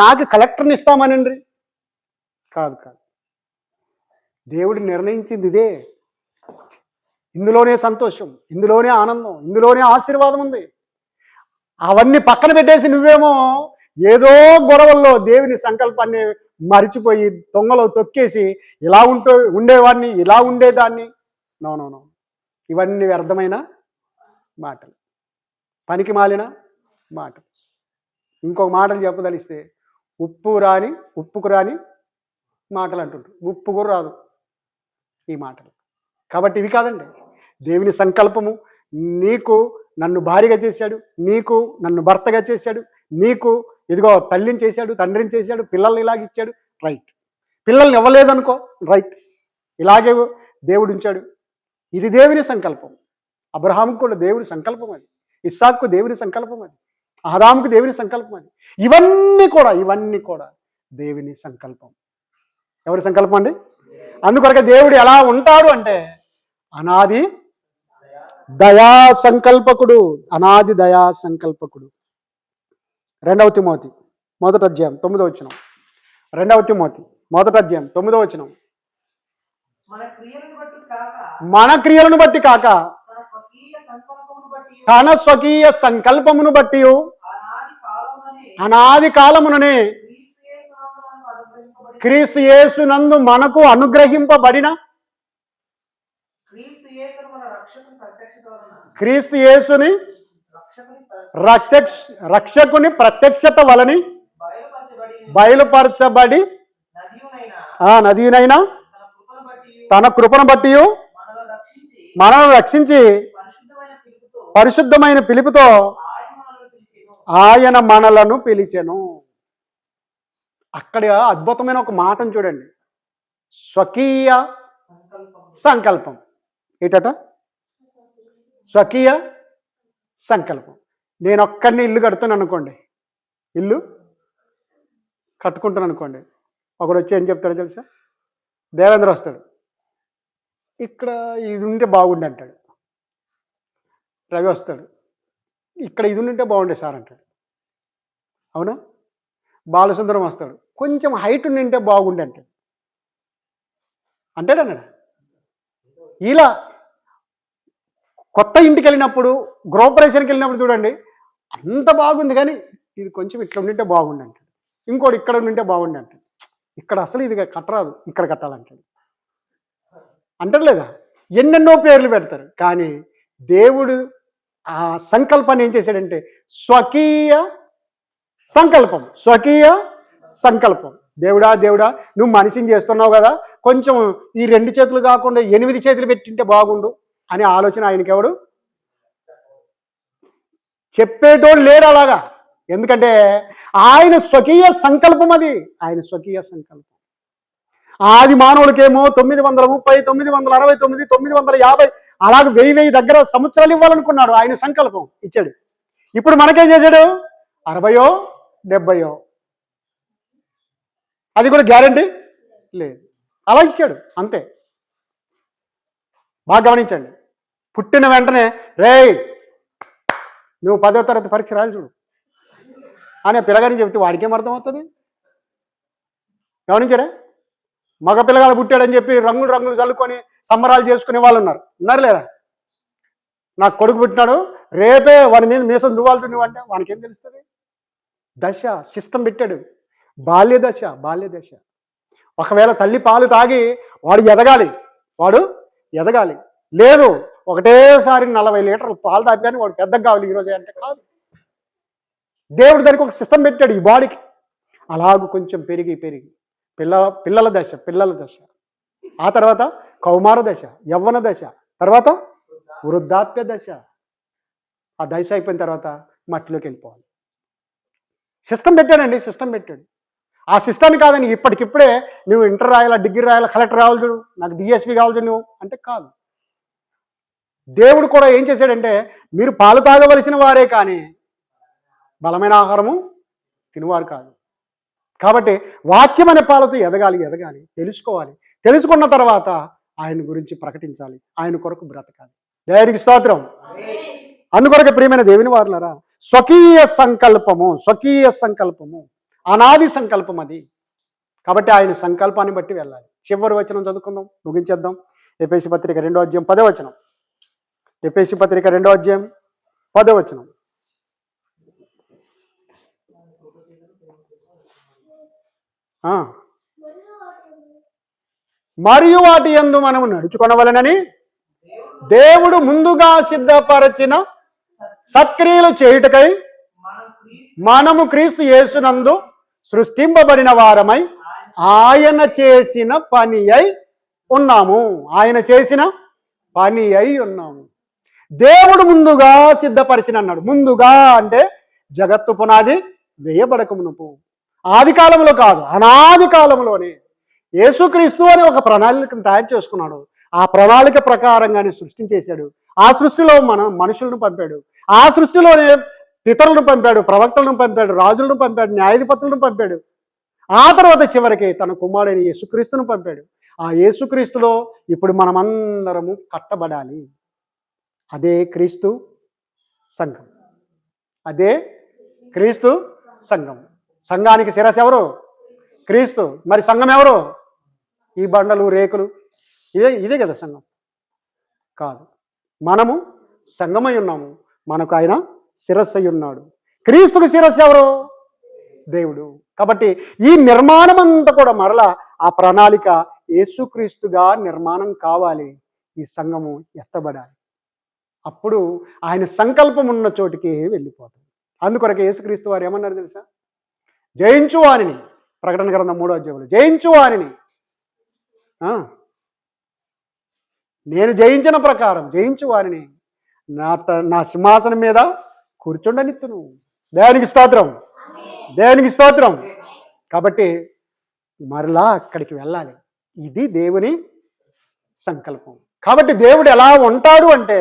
నాకు కలెక్టర్ని ఇస్తామనండి. కాదు. దేవుడు నిర్ణయించింది ఇదే. ఇందులోనే సంతోషం, ఇందులోనే ఆనందం, ఇందులోనే ఆశీర్వాదం ఉంది. అవన్నీ పక్కన పెట్టేసి నువ్వేమో ఏదో గొడవల్లో దేవుని సంకల్పాన్ని మరిచిపోయి తొంగలో తొక్కేసి ఇలా ఉండేవాడిని, ఇలా ఉండేదాన్ని. నో, ఇవన్నీ వ్యర్థమైన మాటలు, పనికి మాలిన మాటలు. ఇంకొక మాటలు చెప్పదలిస్తే ఉప్పుకు రాని మాటలు అంటుంటారు. ఉప్పు కూడా రాదు ఈ మాటలు. కాబట్టి ఇవి కాదండి దేవుని సంకల్పము. నీకు నన్ను భార్యగా చేశాడు, నీకు నన్ను భర్తగా చేశాడు, నీకు ఇదిగో తల్లిని చేశాడు, తండ్రిని చేశాడు, పిల్లల్ని ఇలాగిచ్చాడు, రైట్. పిల్లల్ని ఇవ్వలేదనుకో, రైట్. ఇలాగే దేవుడు ఉంచాడు. ఇది దేవుని సంకల్పం. అబ్రహాముకు కూడా దేవుని సంకల్పం అది, ఇస్సాకుకు దేవుని సంకల్పం అది, ఆదాముకు దేవుని సంకల్పం అది. ఇవన్నీ కూడా దేవుని సంకల్పం. ఎవరి సంకల్పం అండి? అందుకొరకే దేవుడు ఎలా ఉంటాడు అంటే అనాది దయా సంకల్పకుడు. అనాది దయా సంకల్పకుడు. 2వ తిమోతి 1వ అధ్యాయం 9వ వచనం. 2వ తిమోతి 1వ అధ్యాయం 9వ వచనం. మన క్రియలను బట్టి కాక తన స్వకీయ సంకల్పమును బట్టి అనాది కాలముననే క్రీస్తు యేసునందు మనకు అనుగ్రహింపబడిన క్రీస్తు యేసుని రక్షకుని ప్రత్యక్షత వలని బయలుపరచబడి నదియునైనా తన కృపను బట్టి మనల్ని రక్షించి పరిశుద్ధమైన పిలుపుతో ఆయన మనలను పిలిచెను. అక్కడ అద్భుతమైన ఒక మాటను చూడండి. స్వకీయ సంకల్పం. ఏంటట? స్వకీయ సంకల్పం. నేను ఒక్కడిని ఇల్లు కడుతున్నాను అనుకోండి, ఇల్లు కట్టుకుంటాను అనుకోండి. ఒకడు వచ్చి ఏం చెప్తాడో తెలుసా? దేవేంద్ర వస్తాడు, ఇక్కడ ఇది ఉంటే బాగుండే అంటాడు. రవి వస్తాడు, ఇక్కడ ఇది ఉంటే బాగుండే సార్ అంటాడు. అవునా? బాలసుందరం వస్తాడు, కొంచెం హైట్ ఉంటే బాగుండే అంటాడు. అంటాడన్నాడు. ఇలా కొత్త ఇంటికి వెళ్ళినప్పుడు, గృహప్రవేశానికి వెళ్ళినప్పుడు చూడండి, అంత బాగుంది కానీ ఇది కొంచెం ఇట్లా ఉండింటే బాగుండి అంటాడు. ఇంకోటి ఇక్కడ ఉండింటే బాగుండి అంటాడు. ఇక్కడ అసలు ఇది కట్టరాదు, ఇక్కడ కట్టాలంటాడు. అంటారు లేదా? ఎన్నెన్నో పేర్లు పెడతారు. కానీ దేవుడు ఆ సంకల్పాన్ని ఏం చేశాడంటే స్వకీయ సంకల్పం. స్వకీయ సంకల్పం. దేవుడా నువ్వు మనిషిని చేస్తున్నావు కదా, కొంచెం ఈ 2 చేతులు కాకుండా 8 చేతులు పెట్టింటే బాగుండు అనే ఆలోచన ఆయనకెవడు చెప్పేటోడు లేడు అలాగా. ఎందుకంటే ఆయన స్వకీయ సంకల్పం, అది ఆయన స్వకీయ సంకల్పం. ఆది మానవుడికేమో 930, 969, 950 అలాగే 1000 దగ్గర సంవత్సరాలు ఇవ్వాలనుకున్నాడు. ఆయన సంకల్పం ఇచ్చాడు. ఇప్పుడు మనకేం చేశాడు? 60, 70, అది కూడా గ్యారంటీ లేదు, అలా ఇచ్చాడు అంతే. బాగా గమనించండి. పుట్టిన వెంటనే రేయ్ నువ్వు 10వ తరగతి పరీక్ష రాయాలి చూడు అనే పిల్లగాని చెబితే వాడికేం అర్థం అవుతుంది? గమనించారా? మగ పిల్లగాడు పుట్టాడని చెప్పి రంగులు రంగులు చల్లుకొని సంబరాలు చేసుకునే వాళ్ళు ఉన్నారు లేదా? నాకు కొడుకు పుట్టినాడు, రేపే వాని మీద మీసం దువ్వాల్సి నువ్వు అంటే వానికేం తెలుస్తుంది? దశ సిస్టమ్ పెట్టాడు. బాల్య దశ. ఒకవేళ తల్లి పాలు తాగి వాడు ఎదగాలి, లేదు ఒకటేసారి 40 లీటర్లు పాలు తాగి కానీ వాడు పెద్దగా కావాలి ఈరోజే అంటే కాదు. దేవుడు దానికి ఒక సిస్టమ్ పెట్టాడు ఈ బాడీకి. అలాగూ కొంచెం పెరిగి పిల్లల దశ, ఆ తర్వాత కౌమార దశ, యవ్వన దశ, తర్వాత వృద్ధాప్య దశ. ఆ దశ అయిపోయిన తర్వాత మట్టిలోకి వెళ్ళిపోవాలి. సిస్టమ్ పెట్టాడు. ఆ సిస్టమ్ కాదని ఇప్పటికిప్పుడే నువ్వు ఇంటర్ రాయాలా, డిగ్రీ రాయాలా, కలెక్టర్ రావాలి చూడు, నాకు డిఎస్పీ కావాలి చూడు నువ్వు అంటే కాదు. దేవుడు కూడా ఏం చేశాడంటే మీరు పాలు తాగవలసిన వారే కానీ బలమైన ఆహారము తినవారు కాదు. కాబట్టి వాక్యం అనే పాలతో ఎదగాలి, తెలుసుకోవాలి. తెలుసుకున్న తర్వాత ఆయన గురించి ప్రకటించాలి, ఆయన కొరకు బ్రతకాలి. దేవునికి స్తోత్రం. అందుకొరకు ప్రియమైన దేవుని వారులారా, స్వకీయ సంకల్పము అనాది సంకల్పం అది. కాబట్టి ఆయన సంకల్పాన్ని బట్టి వెళ్ళాలి. చివరి వచనం చదువుకుందాం, ముగించేద్దాం. ఎఫెసీ పత్రిక 2వ అధ్యాయం 10వ వచనం. ఎఫెసీ పత్రిక 2వ అధ్యాయం 10వ వచనం. మరియు వాటి యందు మనము నడుచుకొనవలెనని దేవుడు ముందుగా సిద్ధపరచిన సత్క్రియలు చేయుటకై మనము క్రీస్తు యేసునందు సృష్టింపబడిన వారమై ఆయన చేసిన పని అయి ఉన్నాము. దేవుడు ముందుగా సిద్ధపరిచిన అన్నాడు. ముందుగా అంటే జగత్తు పునాది వేయబడక మునుపు, ఆది కాలంలో కాదు, అనాది కాలంలోనే యేసుక్రీస్తు అని ఒక ప్రణాళికను తయారు చేసుకున్నాడు. ఆ ప్రణాళిక ప్రకారంగానే సృష్టించేశాడు. ఆ సృష్టిలో మనుషులను పంపాడు. ఆ సృష్టిలోనే పితరులను పంపాడు, ప్రవక్తలను పంపాడు, రాజులను పంపాడు, న్యాయాధిపతులను పంపాడు. ఆ తర్వాత చివరికి తన కుమారుడైన యేసుక్రీస్తును పంపాడు. ఆ యేసుక్రీస్తులో ఇప్పుడు మనమందరము కట్టబడాలి. అదే క్రీస్తు సంఘం. సంఘానికి శిరస్సు ఎవరు? క్రీస్తు. మరి సంఘం ఎవరు? ఈ బండలు, రేకులు, ఇదే కదా సంఘం కాదు. మనము సంఘమై ఉన్నాము, మనకు ఆయన శిరస్సు అయి ఉన్నాడు. క్రీస్తుకు శిరస్సు ఎవరు? దేవుడు. కాబట్టి ఈ నిర్మాణం అంతా కూడా మరలా ఆ ప్రణాళిక యేసుక్రీస్తుగా నిర్మాణం కావాలి. ఈ సంఘము ఎత్తబడాలి. అప్పుడు ఆయన సంకల్పం ఉన్న చోటికి వెళ్ళిపోతుంది. అందుకొరకు యేసుక్రీస్తు వారు ఏమన్నారు తెలుసా? జయించు వానిని, ప్రకటన గ్రంథం 3వ అధ్యాయంలో, జయించు వానిని, నేను జయించిన ప్రకారం జయించు వారిని నా సింహాసనం మీద కూర్చుండనిత్తును. దేవునికి స్తోత్రం. కాబట్టి మరలా అక్కడికి వెళ్ళాలి. ఇది దేవుని సంకల్పం. కాబట్టి దేవుడు ఎలా ఉంటాడు అంటే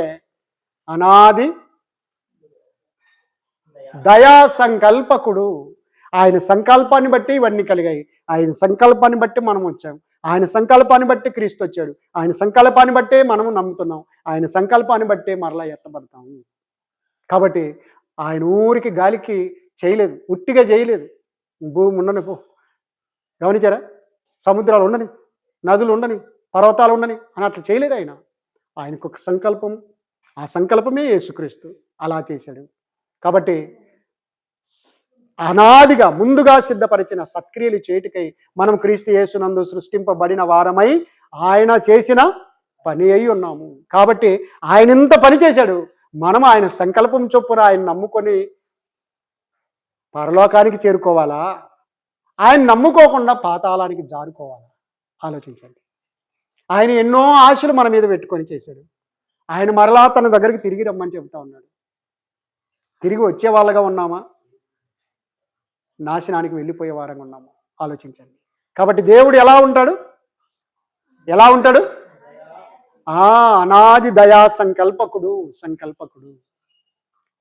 అనాది దయా సంకల్పకుడు. ఆయన సంకల్పాన్ని బట్టి ఇవన్నీ కలిగాయి. ఆయన సంకల్పాన్ని బట్టి మనం వచ్చాం. ఆయన సంకల్పాన్ని బట్టి క్రీస్తు వచ్చాడు. ఆయన సంకల్పాన్ని బట్టే మనము నమ్ముతున్నాం. ఆయన సంకల్పాన్ని బట్టే మరలా ఎత్తబడతాము. కాబట్టి ఆయన ఊరికి గాలికి చేయలేదు, ఉట్టిగా చేయలేదు. భూమి ఉండని గమనించారా? సముద్రాలు ఉండని, నదులు ఉండని, పర్వతాలు ఉండని అని అట్లా చేయలేదు. ఆయనకు ఒక సంకల్పం, ఆ సంకల్పమే యేసుక్రీస్తు. అలా చేశాడు. కాబట్టి అనాదిగా ముందుగా సిద్ధపరిచిన సత్క్రియలు చేయుటకై మనం క్రీస్తు యేసునందు సృష్టింపబడిన వారమై ఆయన చేసిన పని అయి ఉన్నాము. కాబట్టి ఆయన ఇంత పని చేశాడు. మనం ఆయన సంకల్పం చొప్పున ఆయన నమ్ముకొని పరలోకానికి చేరుకోవాలా, ఆయన నమ్ముకోకుండా పాతాళానికి జారుకోవాలా? ఆలోచించండి. ఆయన ఎన్నో ఆశలు మన మీద పెట్టుకొని చేశాడు. ఆయన మరలా తన దగ్గరికి తిరిగి రమ్మని చెబుతా ఉన్నాడు. తిరిగి వచ్చే వాళ్ళగా ఉన్నామా, నాశనానికి వెళ్ళిపోయే వారంగా ఉన్నామా ఆలోచించండి. కాబట్టి దేవుడు ఎలా ఉంటాడు? ఎలా ఉంటాడు? అనాది దయా సంకల్పకుడు.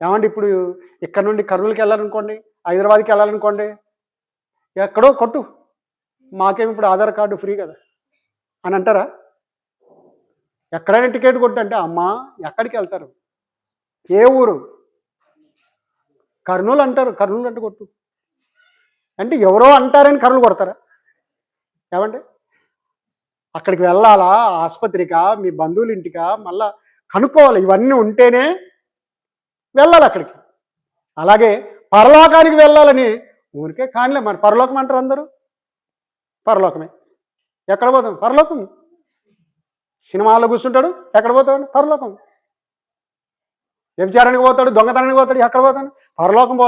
ఏమంటే ఇప్పుడు ఇక్కడ నుండి కర్నూలుకి వెళ్ళాలనుకోండి, హైదరాబాద్కి వెళ్ళాలనుకోండి, ఎక్కడో కొట్టు, మాకేమి ఇప్పుడు ఆధార్ కార్డు ఫ్రీ కదా అని అంటారా? ఎక్కడైనా టికెట్ కొట్టు అంటే, అమ్మా ఎక్కడికి వెళ్తారు? ఏ ఊరు? కర్నూలు అంటారు. కర్నూలు అంటే కొట్టు అంటే ఎవరో అంటారని కర్నూలు కొడతారా? ఏమంటే అక్కడికి వెళ్ళాలా? ఆసుపత్రికా, మీ బంధువుల ఇంటికా, మళ్ళా కనుక్కోవాలి. ఇవన్నీ ఉంటేనే వెళ్ళాలి అక్కడికి. అలాగే పరలోకానికి వెళ్ళాలని ఊరికే కానిలే, మరి పరలోకం అంటారు అందరూ. పరలోకమే. ఎక్కడ పోతాం? పరలోకం. సినిమాలో కూర్చుంటాడు, ఎక్కడ పోతాడు? పరలోకం. వ్యభిచారానికి పోతాడు, దొంగతనానికి పోతాడు, ఎక్కడ పోతాడు? పరలోకం.